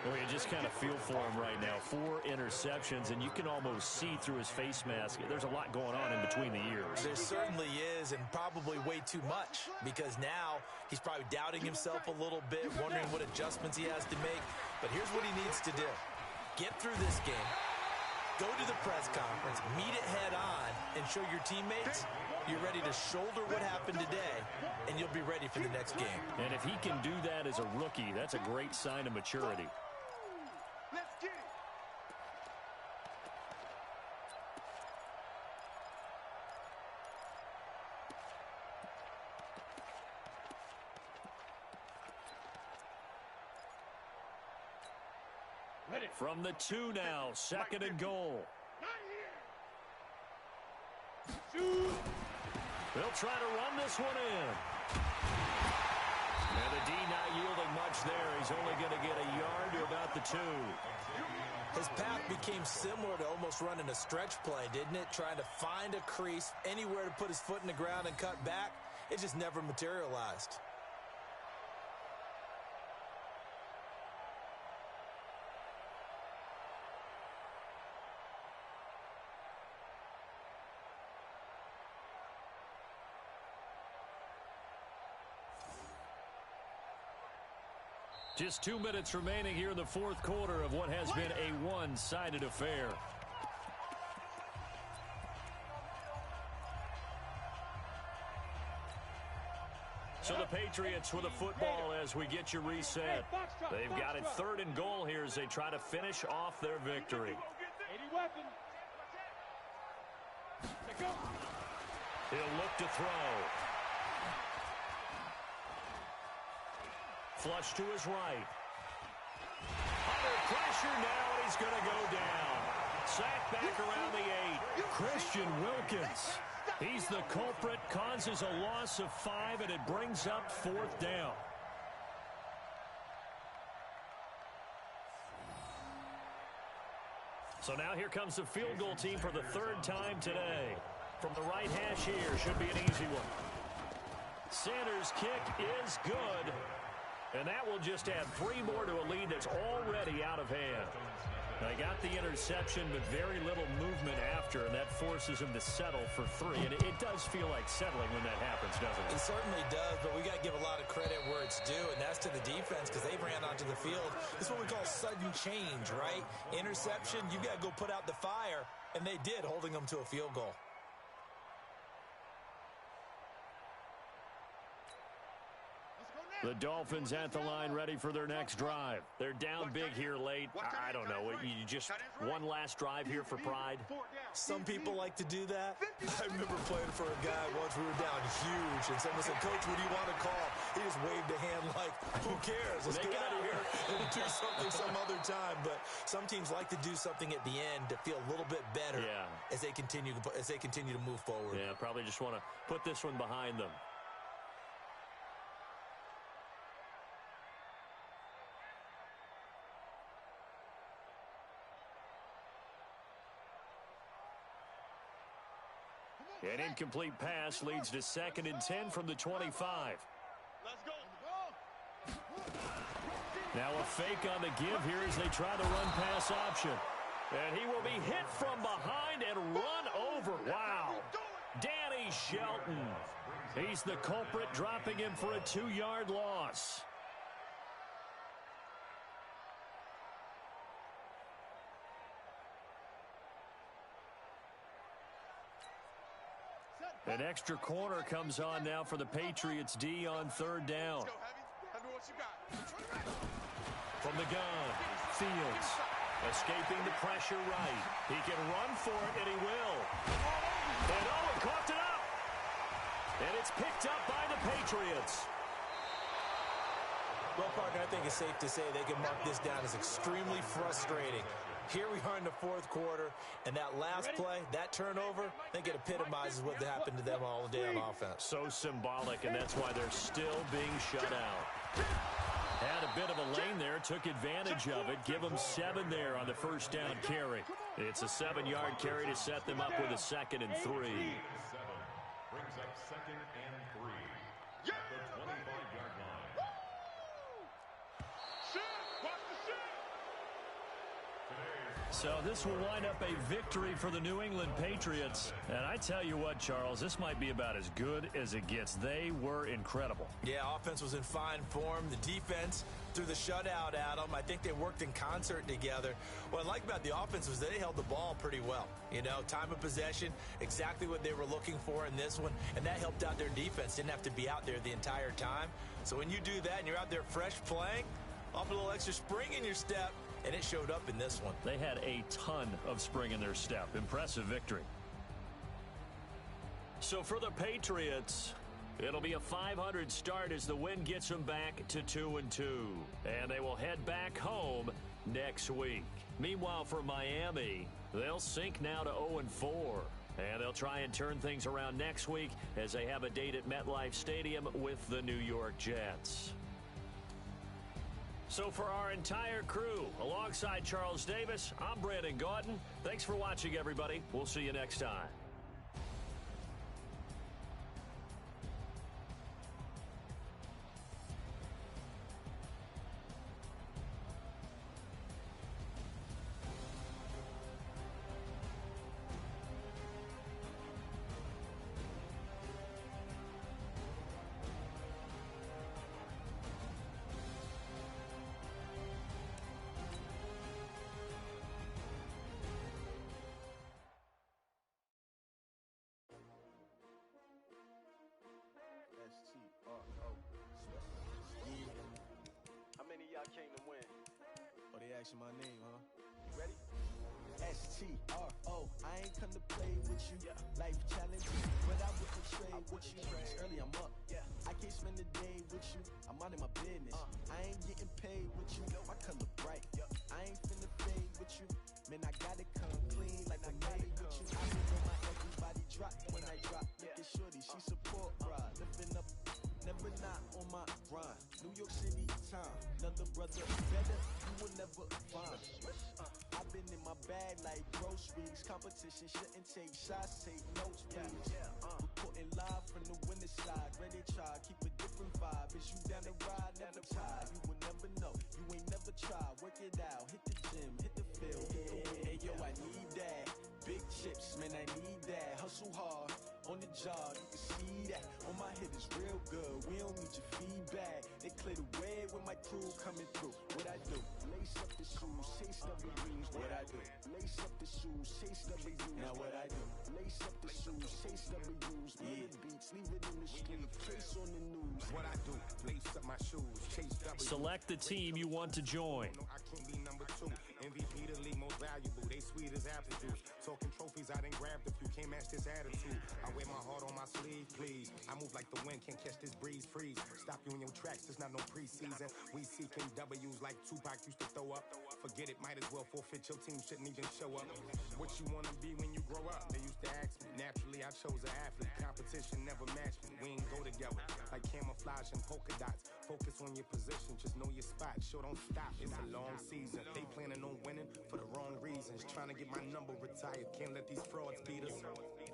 Well, you just kind of feel for him right now. 4 interceptions, and you can almost see through his face mask. There's a lot going on in between the ears. There certainly is, and probably way too much, because now he's probably doubting himself a little bit, wondering what adjustments he has to make. But here's what he needs to do. Get through this game, go to the press conference, meet it head on, and show your teammates you're ready to shoulder what happened today, and you'll be ready for the next game. And if he can do that as a rookie, that's a great sign of maturity. Let's get it. Ready. From the 2 now, 2nd and goal. They'll try to run this one in. And the D not yielding much there. He's only going to get a yard to about the 2. His path became similar to almost running a stretch play, didn't it? Trying to find a crease, anywhere to put his foot in the ground and cut back. It just never materialized. Just 2 minutes remaining here in the 4th quarter of what has been a one-sided affair. So the Patriots with a football as we get you reset. They've got it 3rd and goal here as they try to finish off their victory. He'll look to throw. Flush to his right. Under pressure now, and he's going to go down. Sacked back around the 8. Christian Wilkins. He's the culprit, causes a loss of 5, and it brings up 4th down. So now here comes the field goal team for the 3rd time today. From the right hash here, should be an easy one. Sanders' kick is good. And that will just add 3 more to a lead that's already out of hand. They got the interception, but very little movement after, and that forces him to settle for 3. And it does feel like settling when that happens, doesn't it? It certainly does, but we got to give a lot of credit where it's due, and that's to the defense because they ran onto the field. This is what we call sudden change, right? Interception, you got to go put out the fire, and they did, holding them to a field goal. The Dolphins at the line ready for their next drive. They're down big here late. I don't know. You just one last drive here for pride? Some people like to do that. I remember playing for a guy once. We were down huge, and someone said, "Coach, what do you want to call?" He just waved a hand like, "Who cares? Let's get out of here." there and do something some other time. But some teams like to do something at the end to feel a little bit better as they continue to move forward. Yeah, probably just want to put this one behind them. An incomplete pass leads to 2nd and 10 from the 25. Let's go. Now a fake on the give here as they try the run-pass option. And he will be hit from behind and run over. Wow. Danny Shelton. He's the culprit, dropping him for a 2-yard loss. An extra corner comes on now for the Patriots D on 3rd down. From the gun, Fields escaping the pressure right. He can run for it, and he will. And Owen coughed it up. And it's picked up by the Patriots. Well, Parker, I think it's safe to say they can mark this down as extremely frustrating. Here we are in the 4th quarter, and that last play, that turnover, I think it epitomizes what happened to them all day on offense. So symbolic, and that's why they're still being shut out. Had a bit of a lane there, took advantage of it. Give them 7 there on the 1st down carry. It's a 7-yard carry to set them up with a 2nd and 3. Brings up 2nd and 3 at the 25-yard line. So this will wind up a victory for the New England Patriots. And I tell you what, Charles, this might be about as good as it gets. They were incredible. Yeah, offense was in fine form. The defense threw the shutout at them. I think they worked in concert together. What I like about the offense was they held the ball pretty well. You know, time of possession, exactly what they were looking for in this one. And that helped out their defense. Didn't have to be out there the entire time. So when you do that and you're out there fresh playing, off a little extra spring in your step, and it showed up in this one. They had a ton of spring in their step. Impressive victory. So for the Patriots, it'll be a 500 start as the win gets them back to 2-2. And they will head back home next week. Meanwhile, for Miami, they'll sink now to 0-4. And they'll try and turn things around next week as they have a date at MetLife Stadium with the New York Jets. So for our entire crew, alongside Charles Davis, I'm Brandon Gaudin. Thanks for watching, everybody. We'll see you next time. Came to win. Oh, they asking my name, huh? You ready? S-T-R-O. I ain't come to play with you. Life challenges, but I wouldn't trade with you. It's early, I'm up. I can't spend the day with you. I'm out of my business. I ain't getting paid with you. My color bright. I ain't finna fade with you. Man, I gotta come clean like I made with you. I know my everybody drop when I drop. Look at shorty, she support ride. Living up, never not on my grind. New York City time. Another brother better, you will never find. I've been in my bag like groceries. Competition shouldn't take shots, take notes, please. Reporting live from the winning side. Ready to try, keep a different vibe. Is you down the ride, never tired. You will never know, you ain't never tried. Work it out, hit the gym, hit the field. Hey yo, I need that. Big chips, man, I need that. Hustle hard, on the job, you can see that. On my head is real good, we don't need your feedback. They clear the way with my crew coming through. What I do? Lace up the shoes, chase W's. What I do? Lace up the shoes, chase W's. Now what I do? Lace up the shoes, chase W's. Yeah, beats, leave it in the street, case on the news. What I do? Lace up my shoes, chase W's. Select the team you want to join. No, I can't be number 2. MVP the league most valuable. They sweet as apple juice. Talking trophies, I didn't grab the few. can't match this attitude. I wear my heart on my sleeve, please. I move like the wind, can't catch this breeze, freeze. Stop you in your tracks, there's not no preseason. We seeking W's like Tupac used to throw up. Forget it, might as well forfeit. Your team shouldn't even show up. What you wanna be when you grow up? They used to ask me. Naturally, I chose an athlete. Competition never matched me. We ain't go together like camouflage and polka dots. Focus on your position, just know your spot. Sure, don't stop. It's a long season. They planning on winning for the wrong reasons. Trying to get my number retired. Can't let these frauds beat us.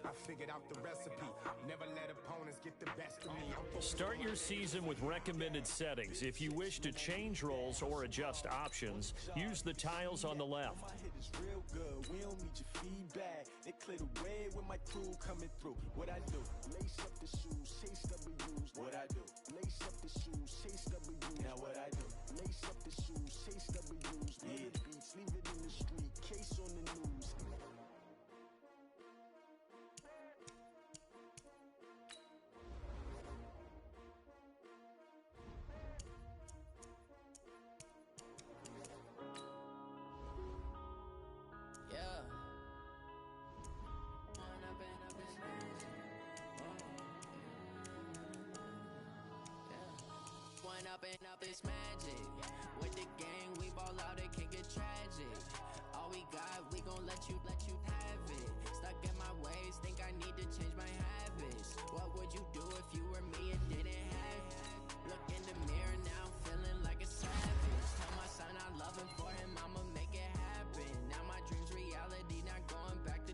I figured out the recipe. Never let opponents get the best of me. Start your season with recommended settings. If you wish to change roles or adjust options, use the tiles on the left. My hit is real good. We don't need your feedback. They clear the way when my crew coming through. What I do? Lace up the shoes, chase W's. What I do? Lace up the shoes, chase W's. Now what I do? Lace up the shoes, chase W's. Yeah. Beats, leave it in the street. Case on the news. Up it's magic. With the gang, we ball out, it can get tragic. All we got, we gon' let you have it. Stuck in my ways, think I need to change my habits. What would you do if you were me and didn't have it? Look in the mirror now, I'm feeling like a savage. Tell my son I love him, for him I'ma make it happen. Now my dream's reality, not going back to.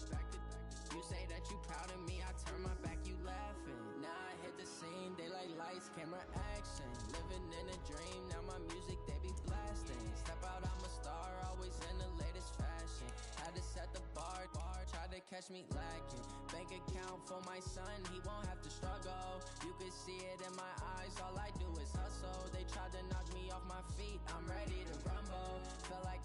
You say that you proud of me, I turn my back, you laughing. Now I hit the scene, daylight lights, camera action. Living in a dream, now my music they be blasting. Step out, I'm a star, always in the latest fashion. Had to set the bar, try to catch me lacking. Bank account for my son, he won't have to struggle. You could see it in my eyes, all I do is hustle. They tried to knock me off my feet, I'm ready to rumble. Feel like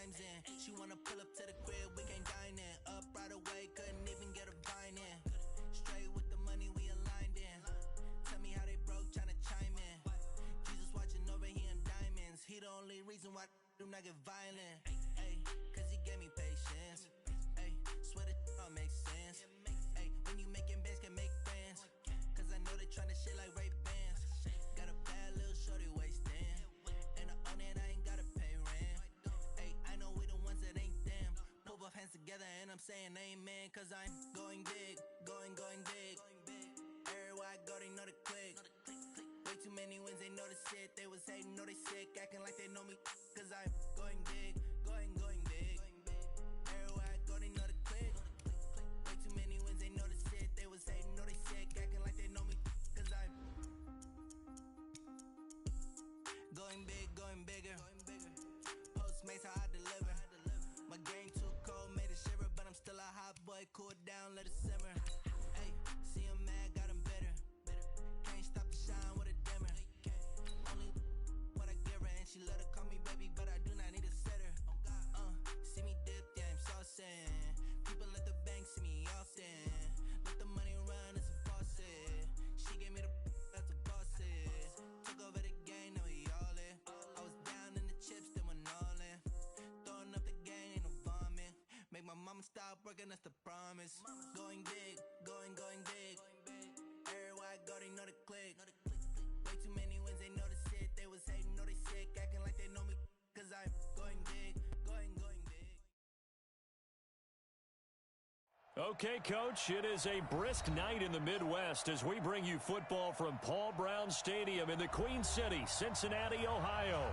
dimes in. She wanna pull up to the crib, we can't dine in. Up right away, couldn't even get a vine in. Straight with the money we aligned in. Tell me how they broke, tryna chime in. Jesus watching over, he in diamonds. He the only reason why I do not get violent. Ay, cause he gave me patience. Ay, swear that all makes sense. Ay, when you making bands, can make friends. Cause I know they tryna shit like Ray-Bans. Got a bad little shorty wasting. And I own it, I ain't gotta pay rent. Ay, I know we the ones that ain't them. Pull both hands together and I'm saying amen. Cause I'm going big, going big. Everywhere I go, they know the click. Way too many wins, they know the shit. They was hating, know they sick, acting like they know me. Cause I'm going big, going big. Everywhere I go, they know the click. Way too many wins, they know the shit. They was hating, know they sick, acting like they know me. Cause I'm going big, going bigger. Postmates, how I deliver. My game too cold, made it shiver. But I'm still a hot boy, cool it down, let it simmer. Hey, see him mad, got him bitter. Can't stop the shine with a dimmer. Only what I give her, and she let her call me baby, but I do not need a sitter. See me dip, yeah, I'm saucing. People at the bank see me often. Let the money run, it's a faucet. She gave me the that's a bosses. Took over the game, now we all in. I was down in the chips, then went all in. Throwing up the game, ain't no vomit. Make my mama stop working, that's the promise. Going big, going big. Everywhere I go, they know the click. Way too many wins, they know the shit. They was hating, know they sick, acting like they know me. Cause I'm going big, going big. Okay, Coach, it is a brisk night in the Midwest as we bring you football from Paul Brown Stadium in the Queen City, Cincinnati, Ohio.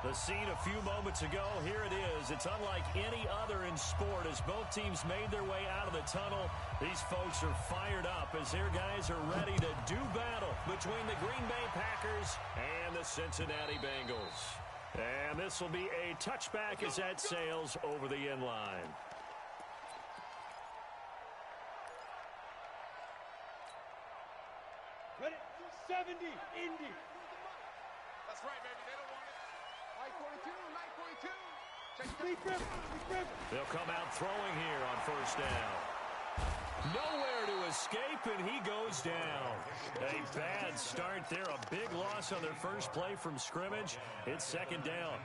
The scene a few moments ago, here it is. It's unlike any other in sport as both teams made their way out of the tunnel. These folks are fired up as their guys are ready to do battle between the Green Bay Packers and the Cincinnati Bengals. And this will be a touchback as that sails over the end line. Ready? 70, Indy. That's right, baby. They don't want it. 942. They'll come out throwing here on first down. Nowhere to escape, and he goes down. A bad start there. A big loss on their first play from scrimmage. It's second down.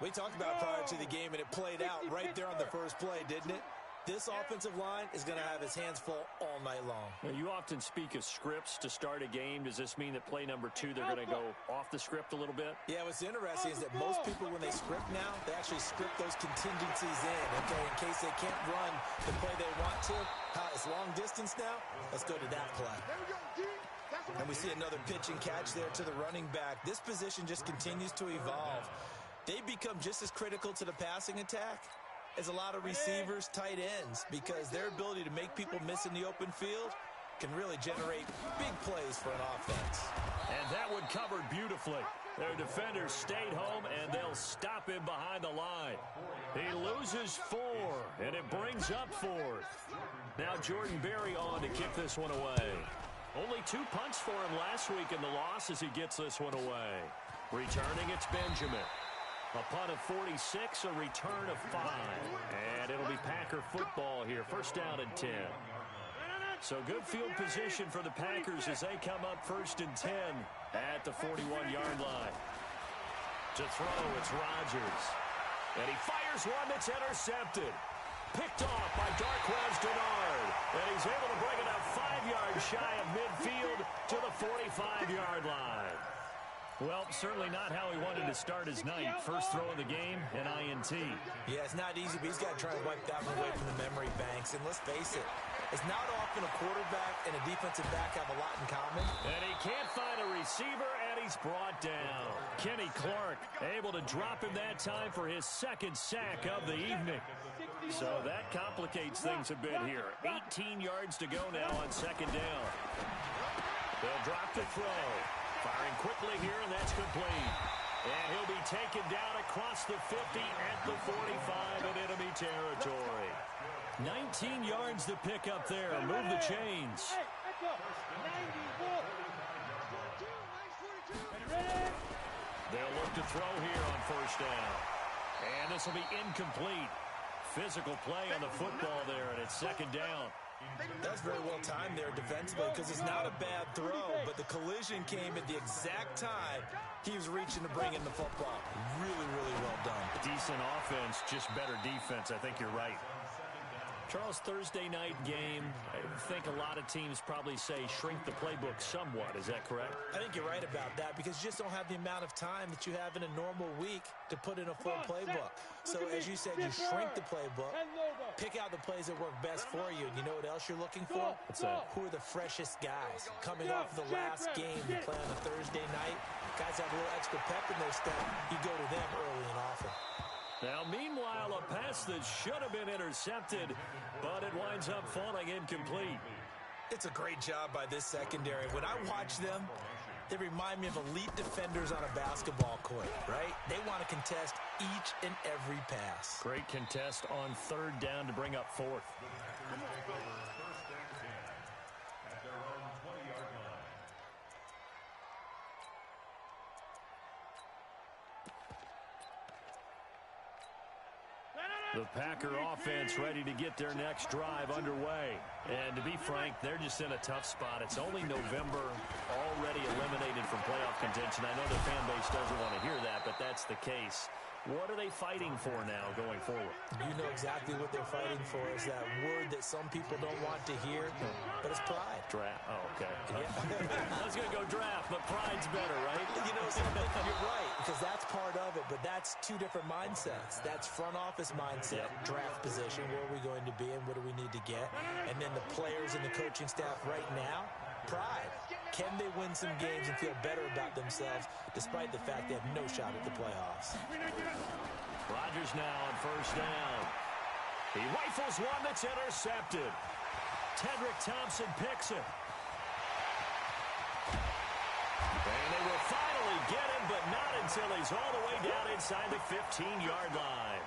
We talked about prior to the game, and it played out right there on the first play, didn't it? This offensive line is going to have his hands full all night long. Now, you often speak of scripts to start a game. Does this mean that play number 2, they're going to go off the script a little bit? Yeah, what's interesting is that most people, when they script now, they actually script those contingencies in, okay, in case they can't run the play they want to. It's long distance now. Let's go to that play. And we see another pitch and catch there to the running back. This position just continues to evolve. They become just as critical to the passing attack as a lot of receivers, tight ends, because their ability to make people miss in the open field can really generate big plays for an offense. And that one covered beautifully. Their defenders stayed home, and they'll stop him behind the line. He loses 4, and it brings up 4th. Now Jordan Berry on to kick this one away. Only 2 punts for him last week in the loss as he gets this one away. Returning, it's Benjamin. A punt of 46, a return of 5. And it'll be Packer football here. First down and 10. So good field position for the Packers as they come up first and 10 at the 41-yard line. To throw, it's Rodgers. And he fires one that's intercepted. Picked off by Darquez Dennard. And he's able to bring it up 5 yards shy of midfield to the 45-yard line. Well, certainly not how he wanted to start his night. First throw of the game, an INT. Yeah, it's not easy, but he's got to try to wipe that one away from the memory banks. And let's face it, it's not often a quarterback and a defensive back have a lot in common. And he can't find a receiver, and he's brought down. Kenny Clark able to drop him that time for his second sack of the evening. So that complicates things a bit here. 18 yards to go now on second down. They'll drop the throw. Firing quickly here, and that's complete. And he'll be taken down across the 50 at the 45 in enemy territory. 19 yards to pick up there. Move the chains. Ready? They'll look to throw here on first down. And this will be incomplete. Physical play on the football there, and it's second down. That's very well timed there defensively because it's not a bad throw, but the collision came at the exact time he was reaching to bring in the football. Really, really well done. Decent offense, just better defense. I think you're right. Charles, Thursday night game, I think a lot of teams probably say shrink the playbook somewhat. Is that correct? I think you're right about that because you just don't have the amount of time that you have in a normal week to put in a full playbook. So as you said, you shrink the playbook, pick out the plays that work best for you. And you know what else you're looking for? What's that? Who are the freshest guys? Coming off the last game you play on a Thursday night, guys have a little extra pep in their step. You go to them early and often. Now, meanwhile, a pass that should have been intercepted, but it winds up falling incomplete. It's a great job by this secondary. When I watch them, they remind me of elite defenders on a basketball court, right? They want to contest each and every pass. Great contest on third down to bring up fourth. The Packer offense ready to get their next drive underway. And to be frank, they're just in a tough spot. It's only November, already eliminated from playoff contention. I know the fan base doesn't want to hear that, but that's the case. What are they fighting for now going forward? You know exactly what they're fighting for is that word that some people don't want to hear, but it's pride. Draft. Oh, okay. Yeah. I was going to go draft, but pride's better, right? You know something? You're right, because that's part of it, but that's two different mindsets. That's front office mindset, draft position, where are we going to be and what do we need to get? And then the players and the coaching staff right now, pride. Can they win some games and feel better about themselves despite the fact they have no shot at the playoffs? Rodgers now on first down. He rifles one that's intercepted. Tedrick Thompson picks it. And they will finally get him, but not until he's all the way down inside the 15-yard line.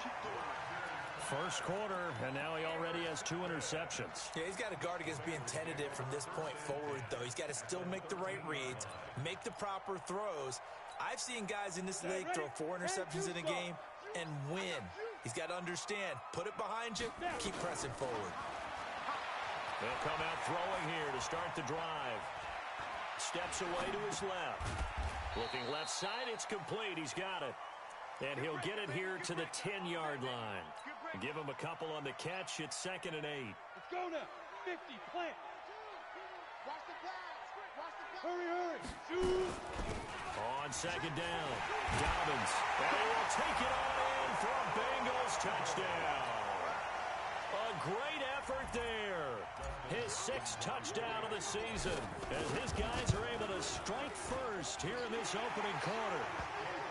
First quarter, and now he already has 2 interceptions. Yeah, he's got to guard against being tentative from this point forward, though. He's got to still make the right reads, make the proper throws. I've seen guys in this league throw 4 interceptions in a game and win. He's got to understand, put it behind you, keep pressing forward. They'll come out throwing here to start the drive. Steps away to his left. Looking left side, it's complete. He's got it. And he'll get it here to the 10-yard line. Give him a couple on the catch. It's 2nd and 8. Let's go now. 50, plant. Watch the pass. Watch the pass. Hurry, hurry. Shoot. On 2nd down, Dobbins. And he will take it on in for a Bengals touchdown. A great effort there. His 6th touchdown of the season as his guys are able to strike first here in this opening quarter.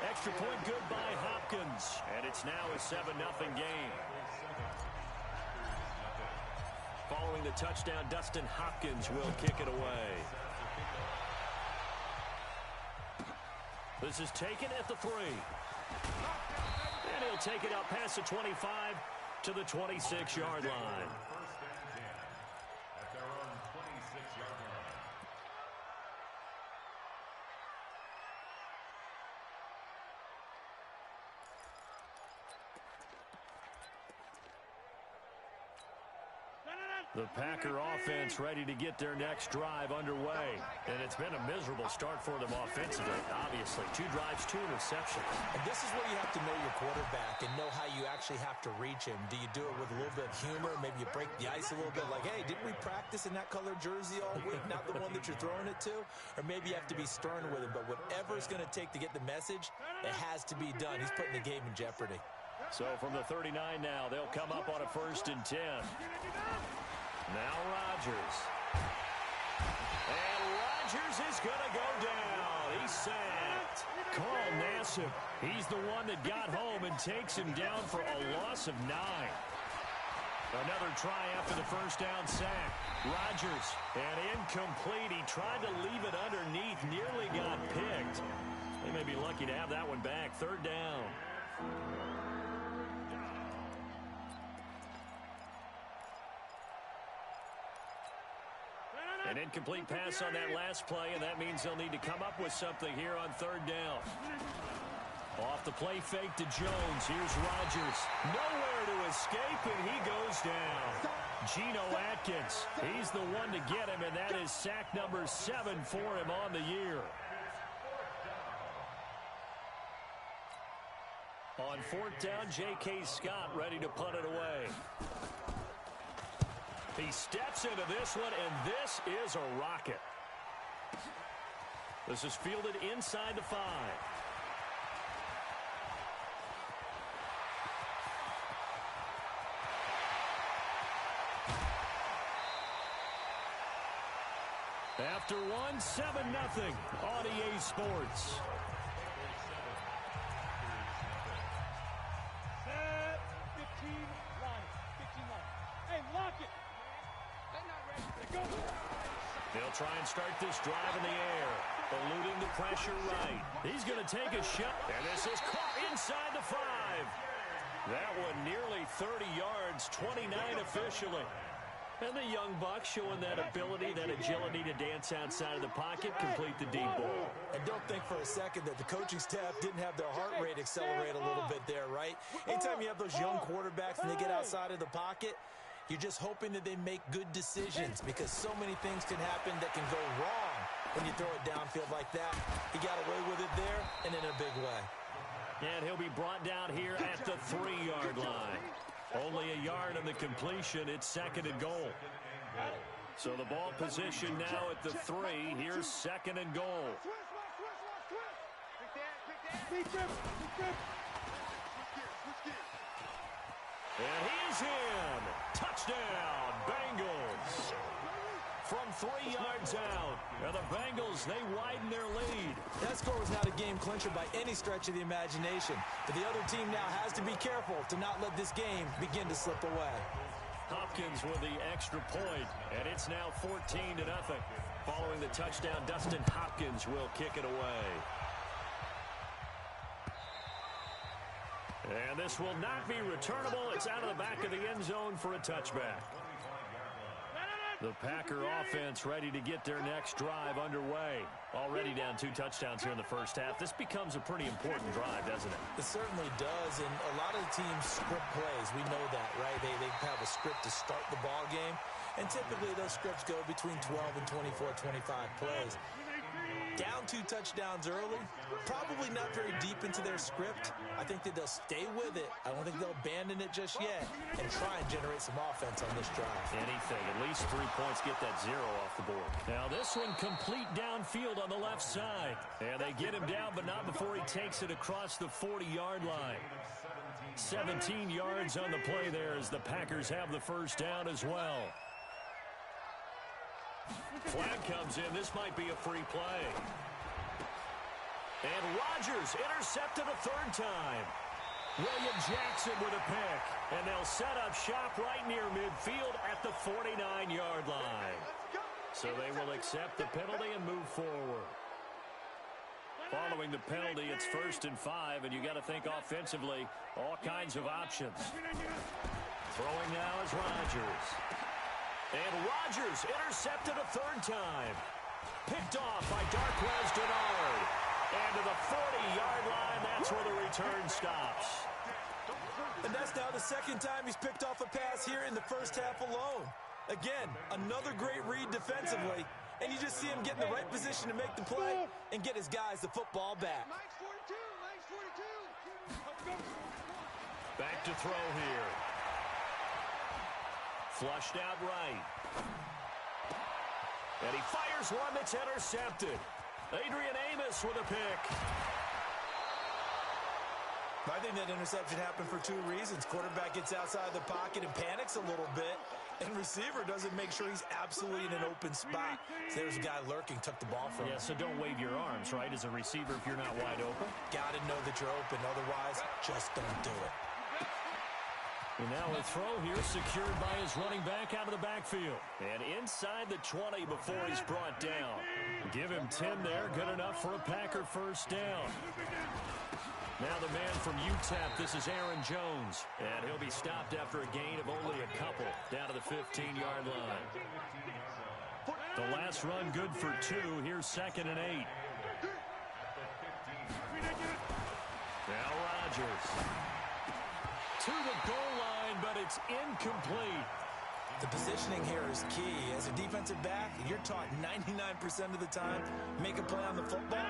Extra point good by Hopkins, and it's now a 7-0 game. Following the touchdown, Dustin Hopkins will kick it away. This is taken at the 3. And he'll take it out past the 25 to the 26-yard line. The Packer offense ready to get their next drive underway. And it's been a miserable start for them offensively, obviously. 2 drives, 2 interceptions. And this is where you have to know your quarterback and know how you actually have to reach him. Do you do it with a little bit of humor? Maybe you break the ice a little bit like, hey, didn't we practice in that color jersey all week? Not the one that you're throwing it to? Or maybe you have to be stern with him. But whatever it's going to take to get the message, it has to be done. He's putting the game in jeopardy. So from the 39 now, they'll come up on a 1st and 10. Now Rodgers. And Rodgers is going to go down. He's sacked. Carl Nassib, he's the one that got home and takes him down for a loss of 9. Another try after the first down sack. Rodgers, and incomplete. He tried to leave it underneath, nearly got picked. They may be lucky to have that one back. 3rd down. An incomplete pass on that last play, and that means they'll need to come up with something here on 3rd down. Off the play fake to Jones. Here's Rodgers. Nowhere to escape, and he goes down. Geno Atkins, he's the one to get him, and that is sack number 7 for him on the year. On 4th down, J.K. Scott ready to punt it away. He steps into this one, and this is a rocket. This is fielded inside the 5. After 1, 7-0 on EA Sports. Set, 15 line. Hey, lock it. They're not ready to go. They'll try and start this drive in the air, eluding the pressure right. He's going to take a shot, and this is caught inside the 5. That one nearly 30 yards, 29 officially. And the young buck showing that ability, that agility to dance outside of the pocket, complete the deep ball. And don't think for a second that the coaching staff didn't have their heart rate accelerate a little bit there, right? Anytime you have those young quarterbacks and they get outside of the pocket, you're just hoping that they make good decisions because so many things can happen that can go wrong when you throw it downfield like that. He got away with it there and in a big way. And he'll be brought down here at the 3-yard line. Only a yard on the completion. It's 2nd and goal. So the ball position now at the 3. Here's 2nd and goal. And he's in. Touchdown, Bengals. From 3 yards out. And the Bengals, they widen their lead. That score was not a game clincher by any stretch of the imagination. But the other team now has to be careful to not let this game begin to slip away. Hopkins with the extra point, and it's now 14-0. Following the touchdown, Dustin Hopkins will kick it away. And this will not be returnable. It's out of the back of the end zone for a touchback. The Packer offense ready to get their next drive underway. Already down 2 touchdowns here in the first half. This becomes a pretty important drive, doesn't it? It certainly does, and a lot of the teams script plays. We know that, right? They have a script to start the ball game, and typically those scripts go between 12 and 24, 25 plays. Down 2 touchdowns early, probably not very deep into their script. I think that they'll stay with it. I don't think they'll abandon it just yet and try and generate some offense on this drive. Anything, at least 3 points, get that 0 off the board. Now this one complete downfield on the left side. And they get him down, but not before he takes it across the 40-yard line. 17 yards on the play there as the Packers have the first down as well. Flag comes in. This might be a free play. And Rodgers intercepted a 3rd time. William Jackson with a pick. And they'll set up shop right near midfield at the 49-yard line. So they will accept the penalty and move forward. Following the penalty, it's 1st and 5, and you got to think offensively, all kinds of options. Throwing now is Rodgers. And Rodgers intercepted a 3rd time. Picked off by Darquez Dennard. And to the 40-yard line, that's where the return stops. And that's now the 2nd time he's picked off a pass here in the first half alone. Again, another great read defensively. And you just see him get in the right position to make the play and get his guys the football back. Back to throw here. Flushed out right. And he fires one that's intercepted. Adrian Amos with a pick. I think that interception happened for 2 reasons. Quarterback gets outside the pocket and panics a little bit. And receiver doesn't make sure he's absolutely in an open spot. So there's a guy lurking, took the ball from him. Yeah, so don't wave your arms, right, as a receiver if you're not wide open. Got to know that you're open. Otherwise, just don't do it. And now a throw here secured by his running back out of the backfield. And inside the 20 before he's brought down. Give him 10 there. Good enough for a Packer first down. Now the man from UTEP, this is Aaron Jones. And he'll be stopped after a gain of only a couple down to the 15-yard line. The last run good for 2. Here's 2nd and 8. Rodgers. To the goal line, but it's incomplete. The positioning here is key. As a defensive back, you're taught 99% of the time, make a play on the football.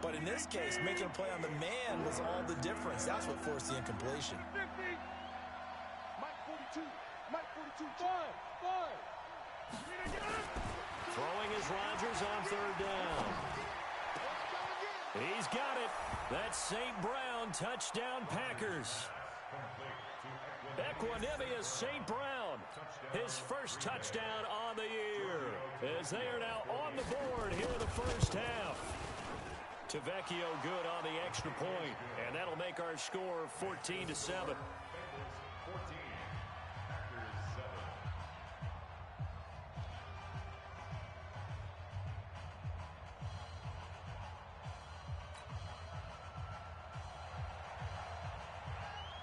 But in this case, making a play on the man was all the difference. That's what forced the incompletion. Mike 42. Mike 42. Throwing is Rodgers on third down. He's got it. That's St. Brown, touchdown Packers. Equanimous St. Brown, his first touchdown on the year, as they are now on the board here in the first half. Tavecchio good on the extra point, and that'll make our score 14-7.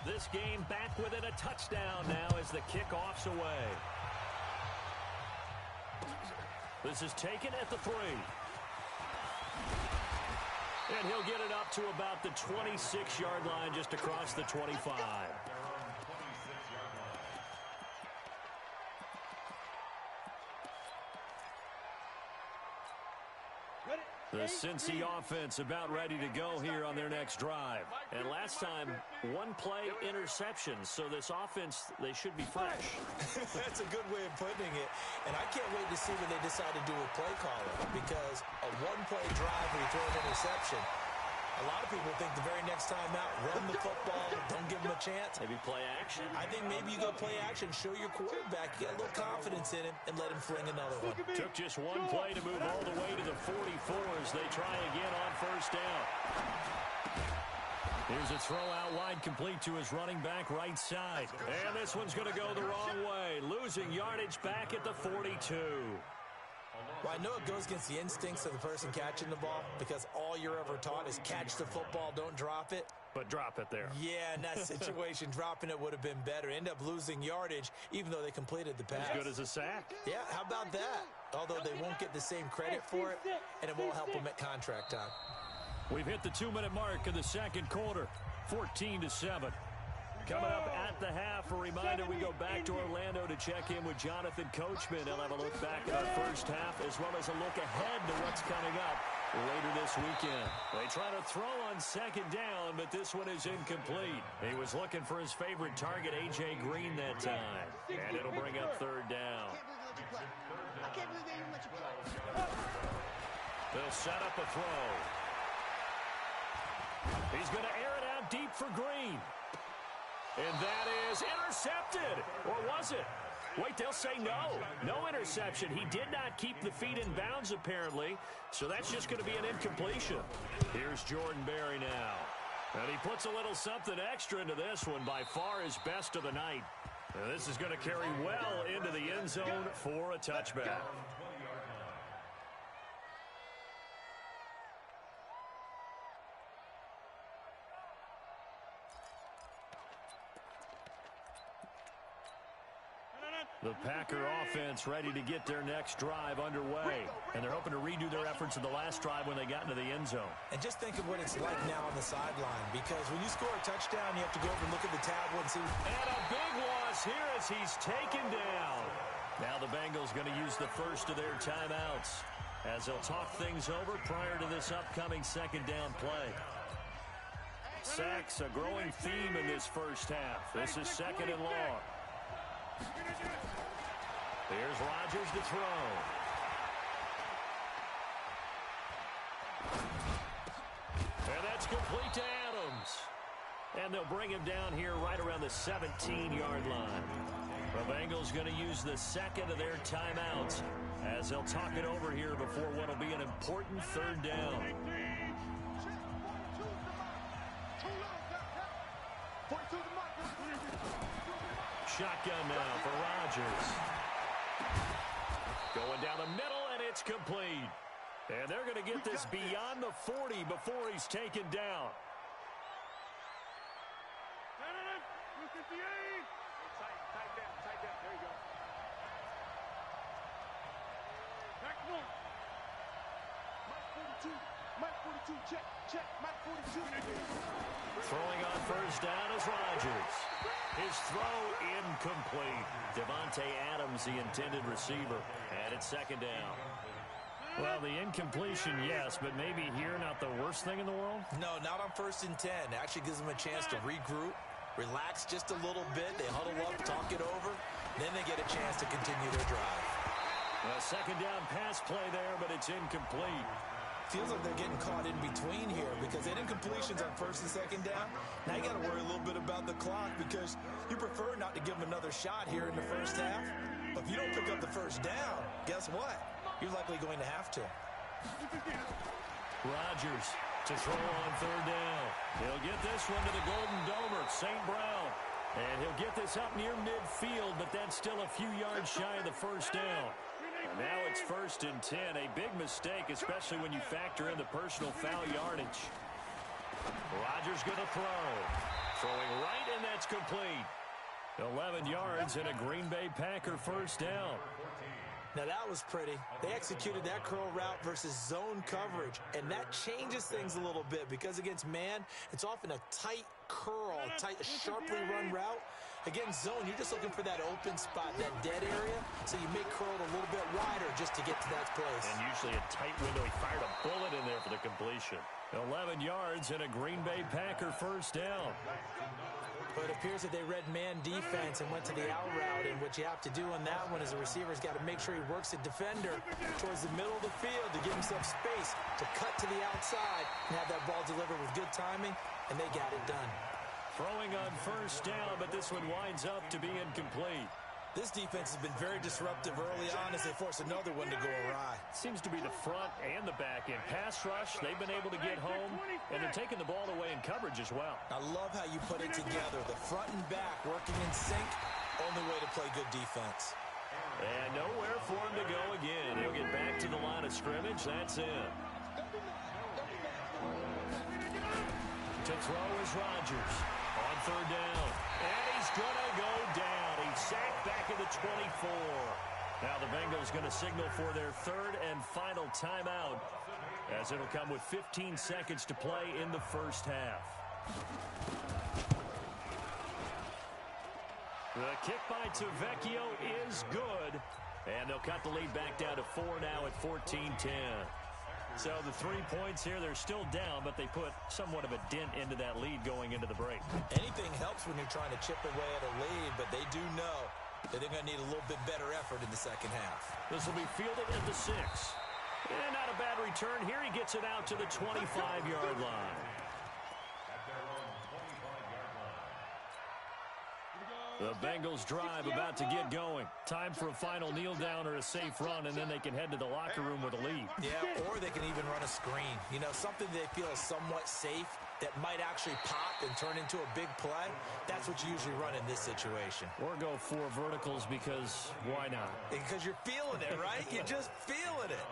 This game back within a touchdown now as the kickoff's away. This is taken at the 3. And he'll get it up to about the 26-yard line, just across the 25. The Cincy offense about ready to go here on their next drive. And last time, one play interception. So this offense, they should be fresh. That's a good way of putting it. And I can't wait to see what they decide to do with play calling. Because a one-play drive where you throw an interception, a lot of people think the very next time out, run the football, don't give them a chance. Maybe play action. I think maybe you go play action, show your quarterback, get a little confidence in him, and let him fling another one. Took just one play to move all the way to the 44 as they try again on first down. Here's a throw out wide, complete to his running back right side. And this one's going to go the wrong way, losing yardage back at the 42. Well, I know it goes against the instincts of the person catching the ball because all you're ever taught is catch the football, don't drop it. But drop it there. Yeah, in that situation, dropping it would have been better. End up losing yardage, even though they completed the pass. As good as a sack. Yeah, how about that? Although they won't get the same credit for it, and it won't help them at contract time. We've hit the 2-minute mark of the second quarter, 14-7. Coming up at the half, a reminder we go back to Orlando to check in with Jonathan Coachman. He'll have a look back at our first half as well as a look ahead to what's coming up later this weekend. They try to throw on second down, but this one is incomplete. He was looking for his favorite target, A.J. Green, that time. And it'll bring up third down. I can't believe they even let you play. They'll set up a throw. He's going to air it out deep for Green. And that is intercepted. Or was it? Wait, they'll say no. No interception. He did not keep the feet in bounds, apparently. So that's just going to be an incompletion. Here's Jordan Berry now. And he puts a little something extra into this one, by far his best of the night. And this is going to carry well into the end zone for a touchback. The Packer offense ready to get their next drive underway. And they're hoping to redo their efforts in the last drive when they got into the end zone. And just think of what it's like now on the sideline. Because when you score a touchdown, you have to go over and look at the tablet and see. And a big loss here as he's taken down. Now the Bengals going to use the first of their timeouts as they'll talk things over prior to this upcoming second down play. Sacks, a growing theme in this first half. This is second and long. Here's Rodgers to throw. And that's complete to Adams. And they'll bring him down here right around the 17-yard line. The Bengals going to use the second of their timeouts as they'll talk it over here before what will be an important third down. Shotgun now for Rodgers. Going down the middle, and it's complete. And they're going to get this beyond the 40 before he's taken down. Tight down. There you go. Back one. Mike 42. Mike 42, check, check, Mike 42. Throwing on first down is Rodgers. His throw incomplete. Devontae Adams, the intended receiver. And it's second down. Well, the incompletion, yes, but maybe here not the worst thing in the world? No, not on 1st and 10. Actually gives them a chance to regroup, relax just a little bit. They huddle up, talk it over. Then they get a chance to continue their drive. A second down pass play there, but it's incomplete. Feels like they're getting caught in between here because they had incompletions on 1st and 2nd down. Now you got to worry a little bit about the clock because you prefer not to give them another shot here in the first half. But if you don't pick up the first down, guess what? You're likely going to have to. Rodgers to throw on 3rd down. He'll get this one to the Golden Domer, St. Brown. And he'll get this up near midfield, but that's still a few yards shy of the first down. Now it's 1st and 10. A big mistake, especially when you factor in the personal foul yardage. Rodgers going to throw. Throwing right, and that's complete. 11 yards and a Green Bay Packer first down. Now that was pretty. They executed that curl route versus zone coverage, and that changes things a little bit because against man, it's often a tight curl, tight, sharply run route. Against zone, you're just looking for that open spot, that dead area, so you make curl a little bit wider just to get to that place. And usually a tight window. He fired a bullet in there for the completion. 11 yards and a Green Bay Packer first down. But it appears that they read man defense and went to the out route, and what you have to do on that one is the receiver's got to make sure he works the defender towards the middle of the field to give himself space to cut to the outside and have that ball delivered with good timing, and they got it done. Throwing on first down, but this one winds up to be incomplete. This defense has been very disruptive early on as they force another one to go awry. Seems to be the front and the back end. Pass rush, they've been able to get home, and they're taking the ball away in coverage as well. I love how you put it together. The front and back working in sync, only way to play good defense. And nowhere for him to go again. He'll get back to the line of scrimmage. That's it. To throw is Rodgers on 3rd down. And he's going to go down. He's sacked back at the 24. Now the Bengals going to signal for their 3rd and final timeout, as it'll come with 15 seconds to play in the first half. The kick by Tavecchio is good, and they'll cut the lead back down to 4 now at 14-10. So the 3 points here, they're still down, but they put somewhat of a dent into that lead going into the break. Anything helps when you're trying to chip away at a lead, but they do know that they're going to need a little bit better effort in the second half. This will be fielded at the 6. And not a bad return here. He gets it out to the 25-yard line. The Bengals drive about to get going. Time for a final kneel down or a safe run, and then they can head to the locker room with a lead. Yeah, or they can even run a screen. You know, something they feel is somewhat safe that might actually pop and turn into a big play. That's what you usually run in this situation. Or go 4 verticals because why not? Because you're feeling it, right? You're just feeling it.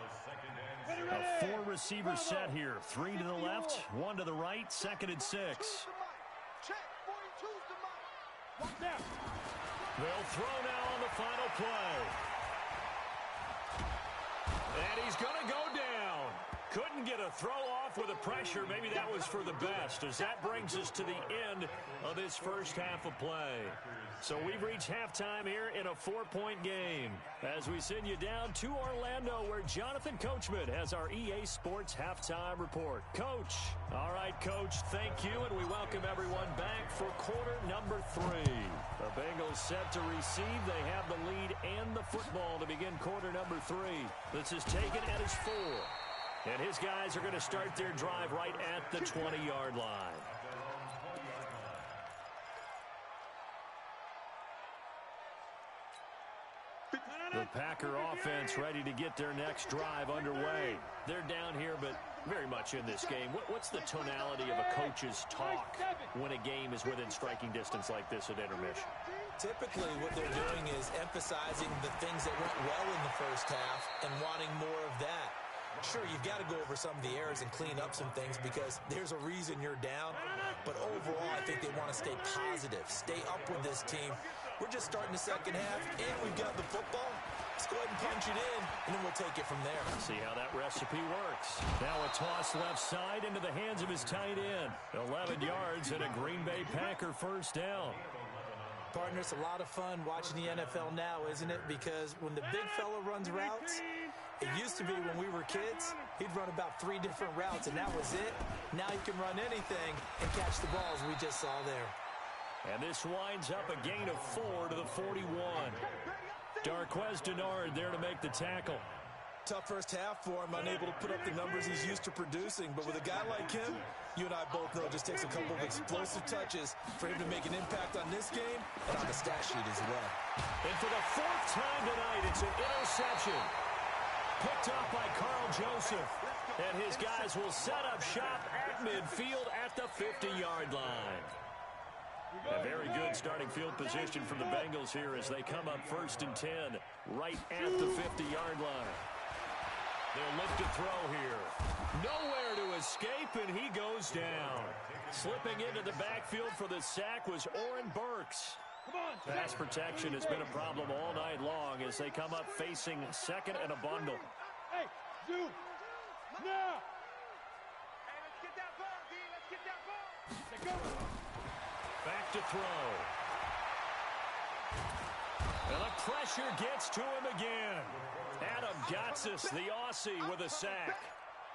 A 4-receiver set here. 3 to the left, 1 to the right, 2nd and 6. They'll throw now on the final play. And he's going to go down. Couldn't get a throw off with the pressure. Maybe that was for the best, as that brings us to the end of this first half of play. So we've reached halftime here in a 4-point game as we send you down to Orlando, where Jonathan Coachman has our EA Sports halftime report. Coach. All right, Coach, thank you, and we welcome everyone back for quarter number 3. The Bengals set to receive. They have the lead and the football to begin quarter number 3. This is taken at his 4. And his guys are going to start their drive right at the 20-yard line. The Packer offense ready to get their next drive underway. They're down here, but very much in this game. What's the tonality of a coach's talk when a game is within striking distance like this at intermission? Typically, what they're doing is emphasizing the things that went well in the first half and wanting more of that. Sure, you've got to go over some of the errors and clean up some things because there's a reason you're down. But overall, I think they want to stay positive, stay up with this team. We're just starting the second half, and we've got the football. Let's go ahead and punch it in, and then we'll take it from there. See how that recipe works. Now a toss left side into the hands of his tight end. 11 yards and a Green Bay Packer first down. Partner, it's a lot of fun watching the NFL now, isn't it? Because when the big fella runs routes, it used to be when we were kids, he'd run about 3 different routes, and that was it. Now he can run anything and catch the balls we just saw there. And this winds up a gain of 4 to the 41. Darquez Denard there to make the tackle. Tough first half for him, unable to put up the numbers he's used to producing. But with a guy like him, you and I both know it just takes a couple of explosive touches for him to make an impact on this game and on the stat sheet as well. And for the 4th time tonight, it's an interception. Picked up by Carl Joseph. And his guys will set up shop at midfield at the 50-yard line. A very good starting field position for the Bengals here as they come up 1st and 10 right at the 50-yard line. They'll look to throw here. Nowhere to escape, and he goes down. Slipping into the backfield for the sack was Oren Burks. Pass protection has been a problem all night long as they come up facing 2nd and a bundle. Hey, Zoom! Now! Hey, let's get that ball, D. Let's get that ball. Let's go. Back to throw. And the pressure gets to him again. Adam Gotsis, the Aussie, with a sack.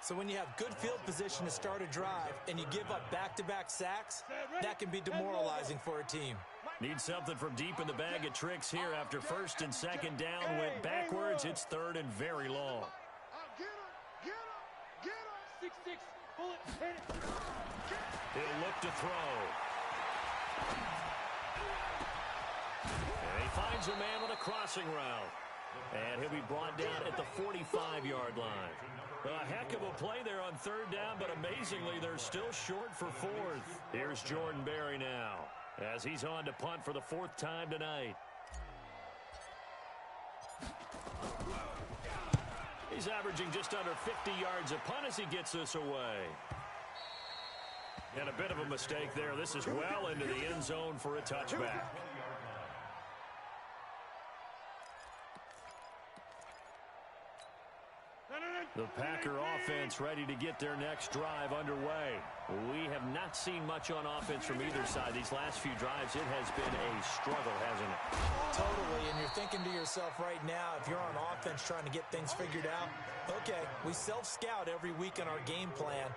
So when you have good field position to start a drive and you give up back-to-back sacks, that can be demoralizing for a team. Need something from deep in the bag of tricks here after 1st and 2nd down. Went backwards. It's 3rd and very long. Get him! 6-6. Pull it. Hit it. He'll look to throw. And he finds a man with a crossing route. And he'll be brought down at the 45-yard line. A heck of a play there on 3rd down, but amazingly, they're still short for 4th. Here's Jordan Berry now as he's on to punt for the 4th time tonight. He's averaging just under 50 yards a punt as he gets this away. And a bit of a mistake there. This is well into the end zone for a touchback. The Packer offense ready to get their next drive underway. We have not seen much on offense from either side. These last few drives, it has been a struggle, hasn't it? Totally, and you're thinking to yourself right now, if you're on offense trying to get things figured out, okay, we self-scout every week in our game plan.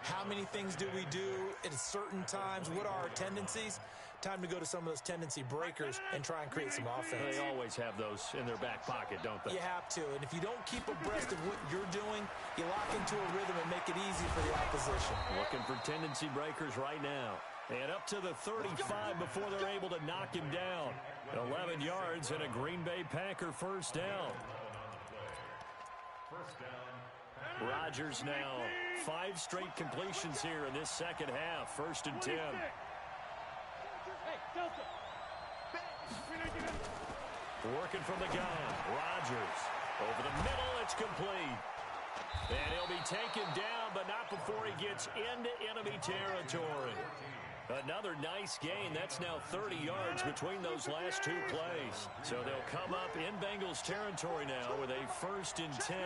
How many things do we do at certain times? What are our tendencies? Time to go to some of those tendency breakers and try and create some offense. They always have those in their back pocket, don't they? You have to, and if you don't keep abreast of what you're doing, you lock into a rhythm and make it easy for the opposition. Looking for tendency breakers right now. And up to the 35 before they're able to knock him down. 11 yards and a Green Bay Packer first down. Rodgers now 5 straight completions here in this 2nd half. 1st and 10. Working from the gun. Rodgers over the middle. It's complete. And he'll be taken down, but not before he gets into enemy territory. Another nice gain. That's now 30 yards between those last 2 plays. So they'll come up in Bengals territory now with a 1st and 10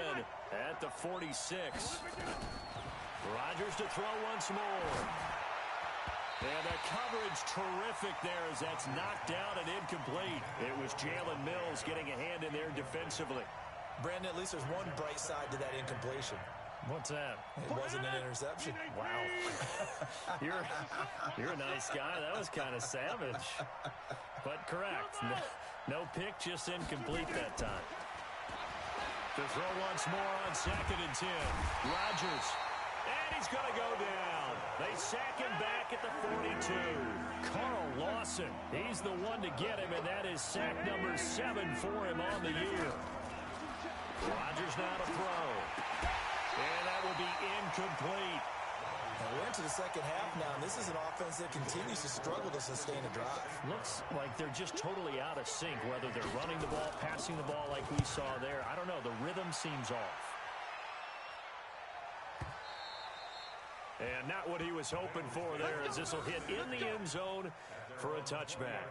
at the 46. Rodgers to throw once more. And the coverage terrific there as that's knocked down and incomplete. It was Jalen Mills getting a hand in there defensively. Brandon, at least there's one bright side to that incompletion. What's that? It wasn't an interception. Wow. You're a nice guy. That was kind of savage. But correct. No pick, just incomplete that time. To throw once more on 2nd and 10. Rodgers. And he's going to go down. They sack him back at the 42. Carl Lawson. He's the one to get him, and that is sack number 7 for him on the year. Rodgers now to throw. And that will be incomplete. And we're into the 2nd half now, and this is an offense that continues to struggle to sustain a drive. Looks like they're just totally out of sync, whether they're running the ball, passing the ball like we saw there. I don't know. The rhythm seems off. And not what he was hoping for there, as this will hit in the end zone for a touchback.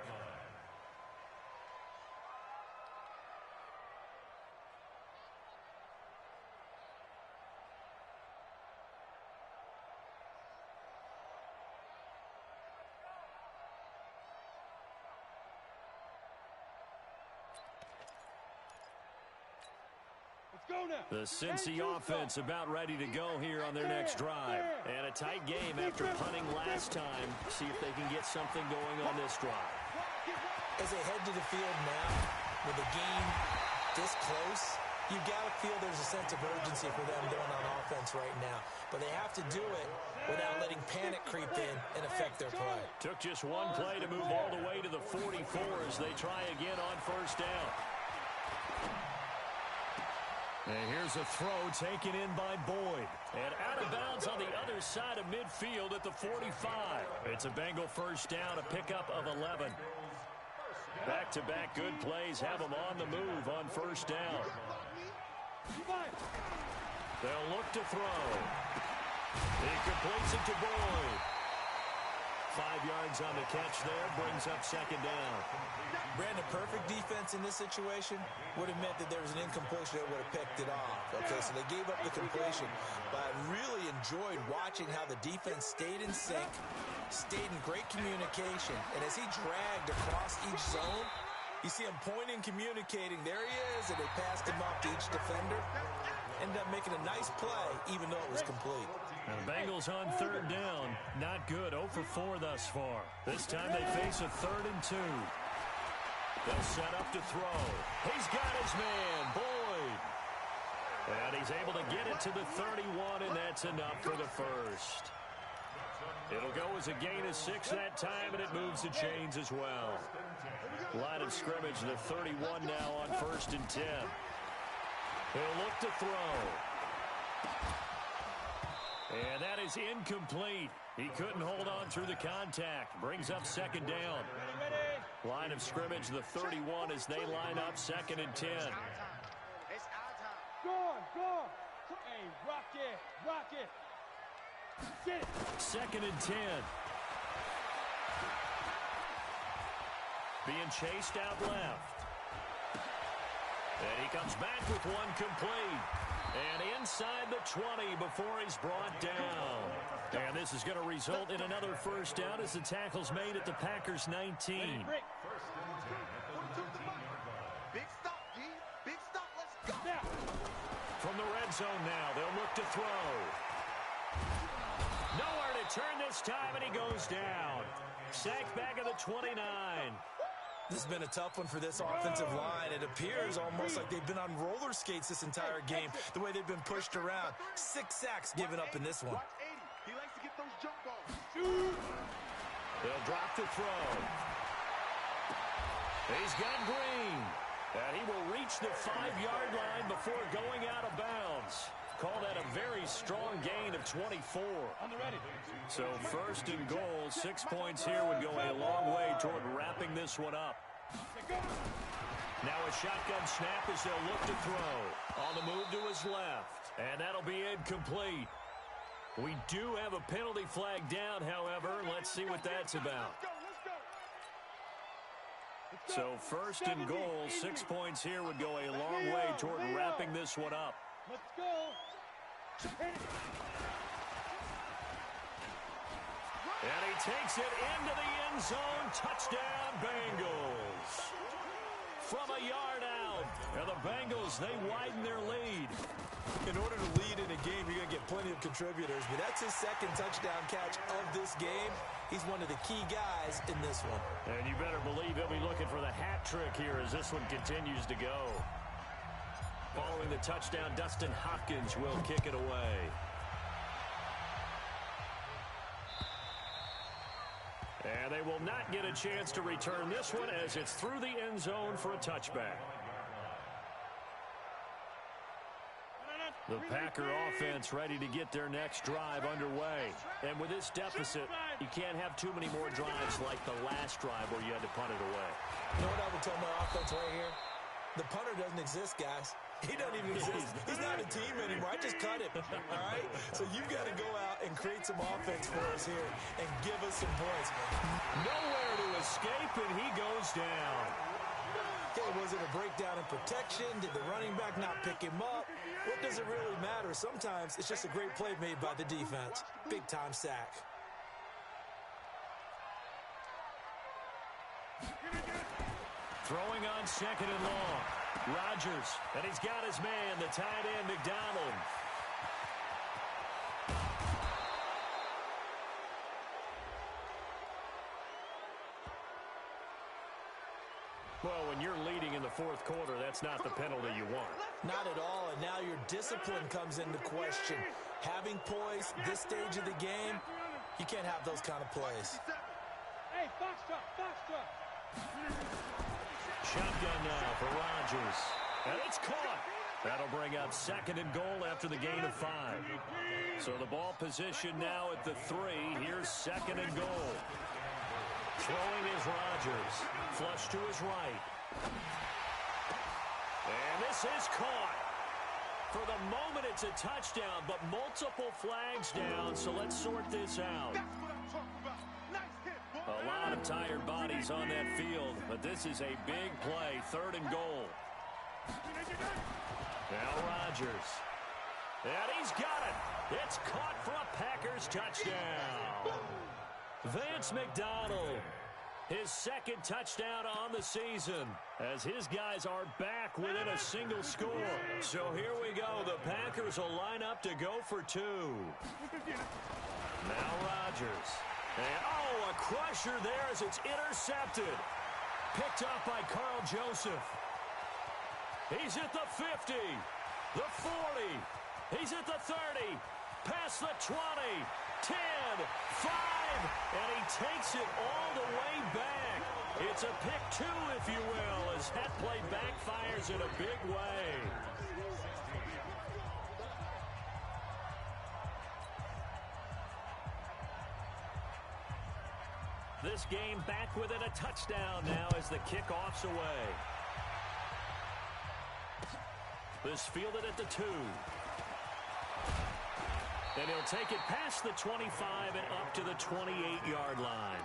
The Cincy offense about ready to go here on their next drive. And a tight game after punting last time. See if they can get something going on this drive. As they head to the field now, with the game this close, you've got to feel there's a sense of urgency for them going on offense right now. But they have to do it without letting panic creep in and affect their play. Took just one play to move all the way to the 44 as they try again on first down. And here's a throw taken in by Boyd. And out of bounds on the other side of midfield at the 45. It's a Bengal first down, a pickup of 11. Back-to-back good plays have them on the move on first down. They'll look to throw. He completes it to Boyd. 5 yards on the catch there, brings up second down. Brandon, perfect defense in this situation would have meant that there was an incompletion that would have picked it off. Okay, so they gave up the completion. But I really enjoyed watching how the defense stayed in sync, stayed in great communication. And as he dragged across each zone, you see him pointing, communicating. There he is, and they passed him off to each defender. Ended up making a nice play, even though it was complete. And the Bengals on third down. Not good. 0 for 4 thus far. This time they face a 3rd and 2. They'll set up to throw. He's got his man, Boyd. And he's able to get it to the 31, and that's enough for the first. It'll go as a gain of 6 that time, and it moves the chains as well. Line of scrimmage, the 31 now on 1st and 10. He'll look to throw. And that is incomplete. He couldn't hold on through the contact. Brings up second down. Line of scrimmage, the 31 as they line up 2nd and 10. Go on. Hey, rock it. Get it. 2nd and 10. Being chased out left. And he comes back with one complete. And inside the 20 before he's brought down. And this is going to result in another first down as the tackle's made at the Packers' 19. Big stop, D. Big stop. Let's go. From the red zone now, they'll look to throw. Nowhere to turn this time, and he goes down. Sacked back at the 29. This has been a tough one for this offensive line. It appears almost like they've been on roller skates this entire game, the way they've been pushed around. 6 sacks given up in this one. He likes to get those jump balls. They'll drop to throw. He's got Green. And he will reach the 5-yard line before going out of bounds. Call that a very strong gain of 24. So 1st and goal, 6 points here would go a long way toward wrapping this one up. Now a shotgun snap as they'll look to throw. On the move to his left. And that'll be incomplete. We do have a penalty flag down, however. Let's see what that's about. So 1st and goal, 6 points here would go a long way toward wrapping this one up. Let's go. And he takes it into the end zone. Touchdown, Bengals. From a yard out. And the Bengals, they widen their lead. In order to lead in a game, you're going to get plenty of contributors. But that's his 2nd touchdown catch of this game. He's one of the key guys in this one. And you better believe he'll be looking for the hat trick here as this one continues to go. Following the touchdown, Dustin Hopkins will kick it away. And they will not get a chance to return this one as it's through the end zone for a touchback. The Packer offense ready to get their next drive underway. And with this deficit, you can't have too many more drives like the last drive where you had to punt it away. You know what I would tell my offense right here? The punter doesn't exist, guys. He doesn't even exist. He's not a team anymore. I just cut him, all right? So you've got to go out and create some offense for us here and give us some points. Nowhere to escape, and he goes down. Okay, was it a breakdown in protection? Did the running back not pick him up? What does it really matter? Sometimes it's just a great play made by the defense. Big-time sack. Throwing on second and long. Rodgers, and he's got his man, the tight end, McDonald. Well, when you're leading in the fourth quarter, that's not the penalty you want. Not at all, and now your discipline comes into question. Having poise this stage of the game, you can't have those kind of plays. Hey, foxtrot, foxtrot. Shotgun now for Rodgers. And it's caught. That'll bring up second and goal after the gain of 5. So the ball position now at the 3. Here's second and goal. Throwing is Rodgers. Flush to his right. And this is caught. For the moment, it's a touchdown, but multiple flags down, so let's sort this out. A lot of tired bodies on that field, but this is a big play, third and goal. Now Rodgers. And he's got it. It's caught for a Packers touchdown. Vance McDonald, his second touchdown on the season, as his guys are back within a single score. So here we go. The Packers will line up to go for 2. Now Rodgers. And, oh, a crusher there as it's intercepted. Picked up by Carl Joseph. He's at the 50, the 40. He's at the 30, past the 20, 10, 5, and he takes it all the way back. It's a pick 2, if you will, as that play backfires in a big way. This game back within a touchdown now as the kickoff's away. This fielded at the 2. And he'll take it past the 25 and up to the 28-yard line.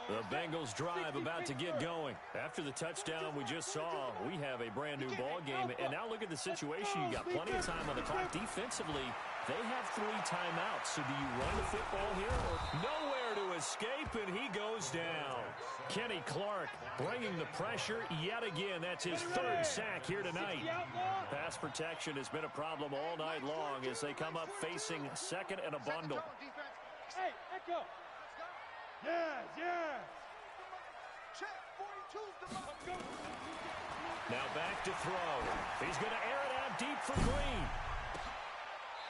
The Bengals drive about to get going. After the touchdown we just saw, we have a brand new ball game. And now look at the situation. You got plenty of time on the clock. Defensively, they have 3 timeouts. So do you run the football here? Or nowhere to escape, and he goes down. Kenny Clark bringing the pressure yet again. That's his 3rd sack here tonight. Pass protection has been a problem all night long as they come up facing second and a bundle. Hey, Echo. Yes, yes. Now back to throw. He's going to air it out deep for Green.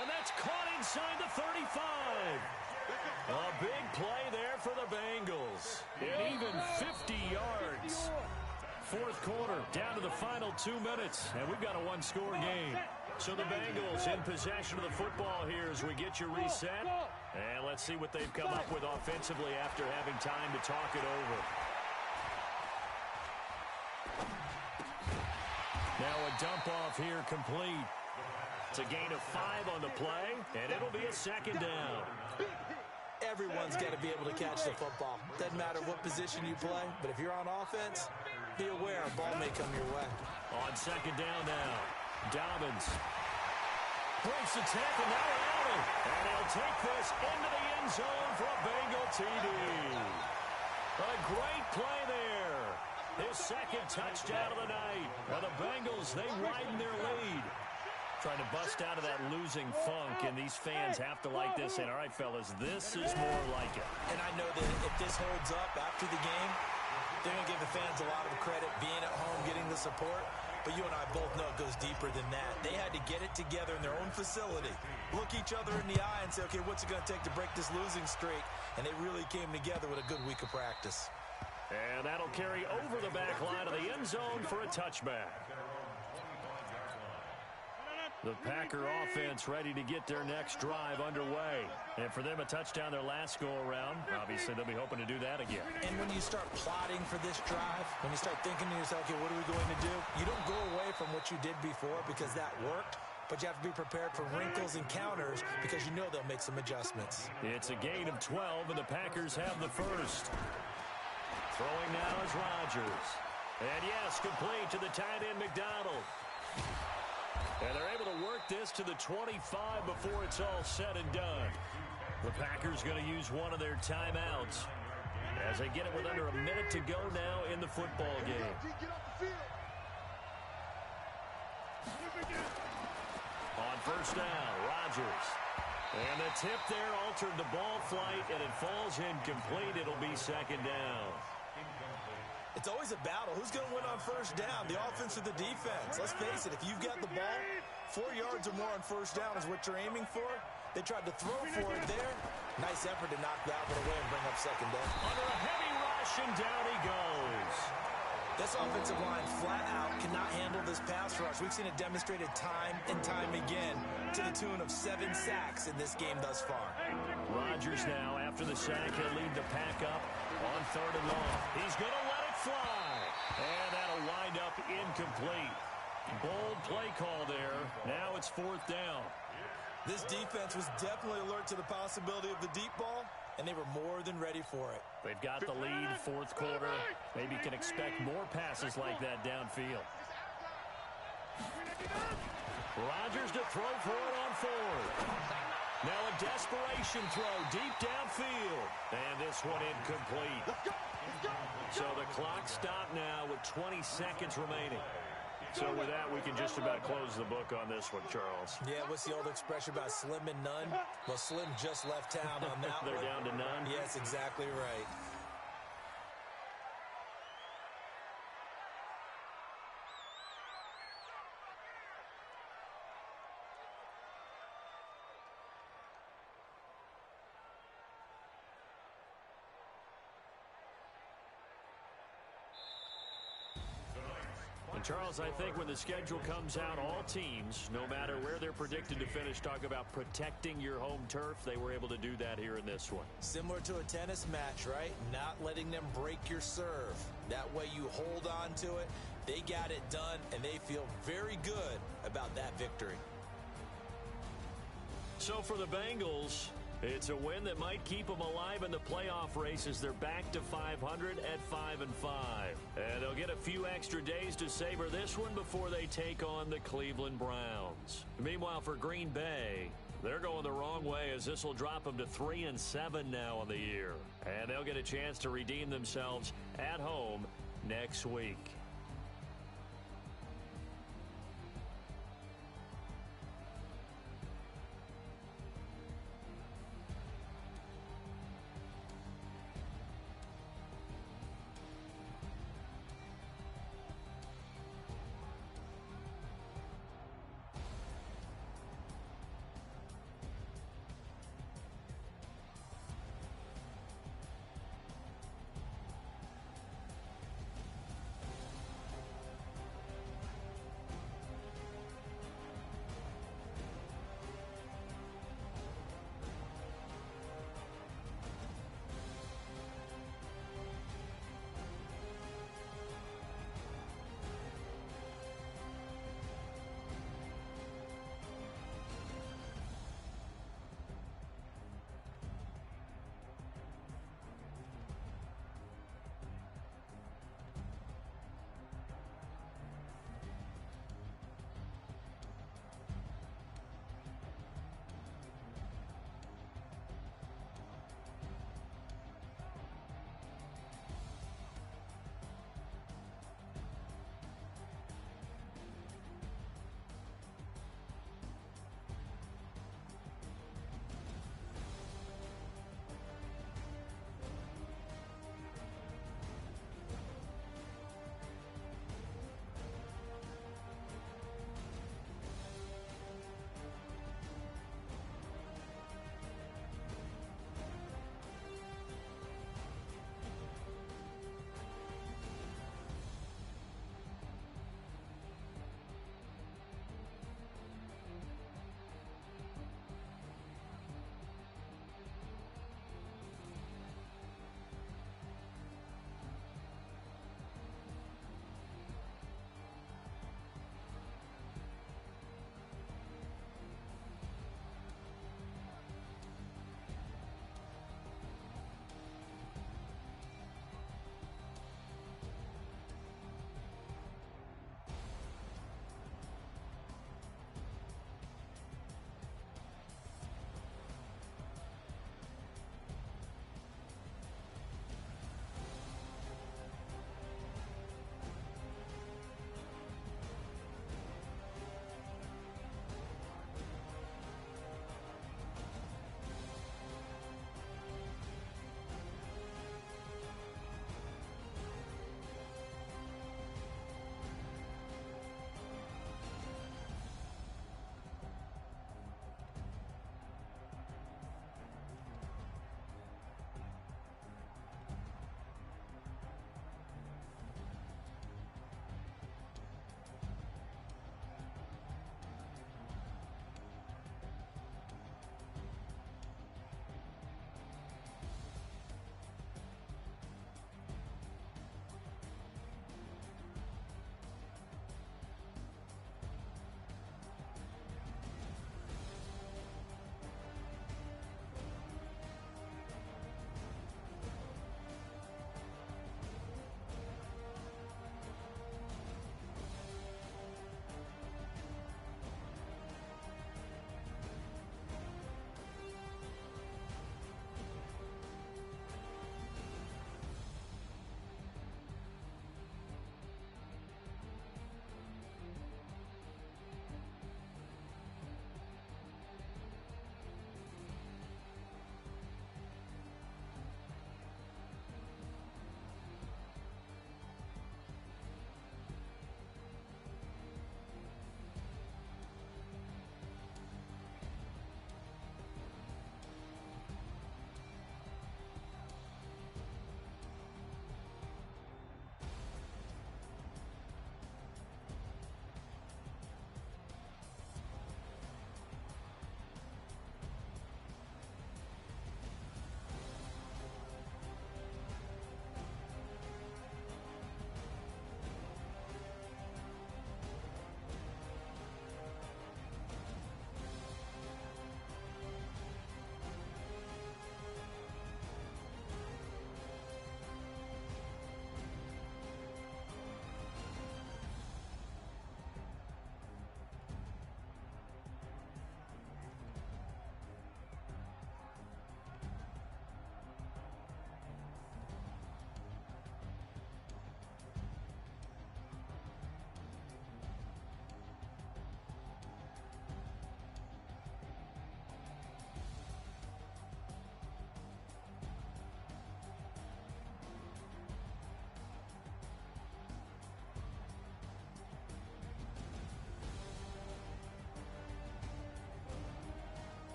And that's caught inside the 35. A big play there for the Bengals. And even 50 yards. Fourth quarter, down to the final 2 minutes. And we've got a 1-score game. So the Bengals in possession of the football here as we get you reset. And let's see what they've come up with offensively after having time to talk it over. Now a dump off here complete. It's a gain of 5 on the play, and it'll be a second down. Everyone's got to be able to catch the football. Doesn't matter what position you play, but if you're on offense, be aware a ball may come your way. On second down now, Dobbins breaks the tackle, now Allen, and he'll take this into the end zone for a Bengal TD. A great play there. His second touchdown of the night. Now the Bengals, they widen their lead. Trying to bust out of that losing funk, and these fans have to like this. And all right, fellas, this is more like it. And I know that if this holds up after the game, they're going to give the fans a lot of credit being at home, getting the support. But you and I both know it goes deeper than that. They had to get it together in their own facility, look each other in the eye and say, okay, what's it going to take to break this losing streak? And they really came together with a good week of practice. And that'll carry over the back line of the end zone for a touchback. The Packer offense ready to get their next drive underway. And for them, a touchdown their last go-around. Obviously, they'll be hoping to do that again. And when you start plotting for this drive, when you start thinking to yourself, okay, what are we going to do? You don't go away from what you did before because that worked, but you have to be prepared for wrinkles and counters because you know they'll make some adjustments. It's a gain of 12, and the Packers have the first. Throwing now is Rodgers. And yes, complete to the tight end McDonald. And they're able to work this to the 25 before it's all said and done. The Packers going to use one of their timeouts as they get it with under a minute to go now in the football game. On first down, Rodgers. And the tip there altered the ball flight, and it falls incomplete. It'll be second down. It's always a battle. Who's going to win on first down, the offense or the defense? Let's face it, if you've got the ball, 4 yards or more on first down is what you're aiming for. They tried to throw for it there. Nice effort to knock that one away and bring up second down. Under a heavy rush, and down he goes. This offensive line flat out cannot handle this pass rush. We've seen it demonstrated time and time again to the tune of 7 sacks in this game thus far. Rodgers now, after the sack, he'll lead the pack up on third and long. He's going to let it fly. And that'll wind up incomplete. Bold play call there. Now it's fourth down. This defense was definitely alert to the possibility of the deep ball, and they were more than ready for it. They've got the lead, fourth quarter. Maybe you can expect more passes like that downfield. Rodgers to throw for it on fourth. Now a desperation throw deep downfield. And this one incomplete. So the clock stopped now with 20 seconds remaining. So with that, we can just about close the book on this one, Charles. Yeah, what's the old expression about slim and none? Well, Slim just left town on that They're one. down to none? Yes, exactly right. Charles, I think when the schedule comes out, all teams, no matter where they're predicted to finish, talk about protecting your home turf. They were able to do that here in this one. Similar to a tennis match, right? Not letting them break your serve. That way you hold on to it. They got it done, and they feel very good about that victory. So for the Bengals, it's a win that might keep them alive in the playoff race as they're back to 500 at 5-5. And they'll get a few extra days to savor this one before they take on the Cleveland Browns. Meanwhile, for Green Bay, they're going the wrong way as this will drop them to 3-7 now on the year. And they'll get a chance to redeem themselves at home next week.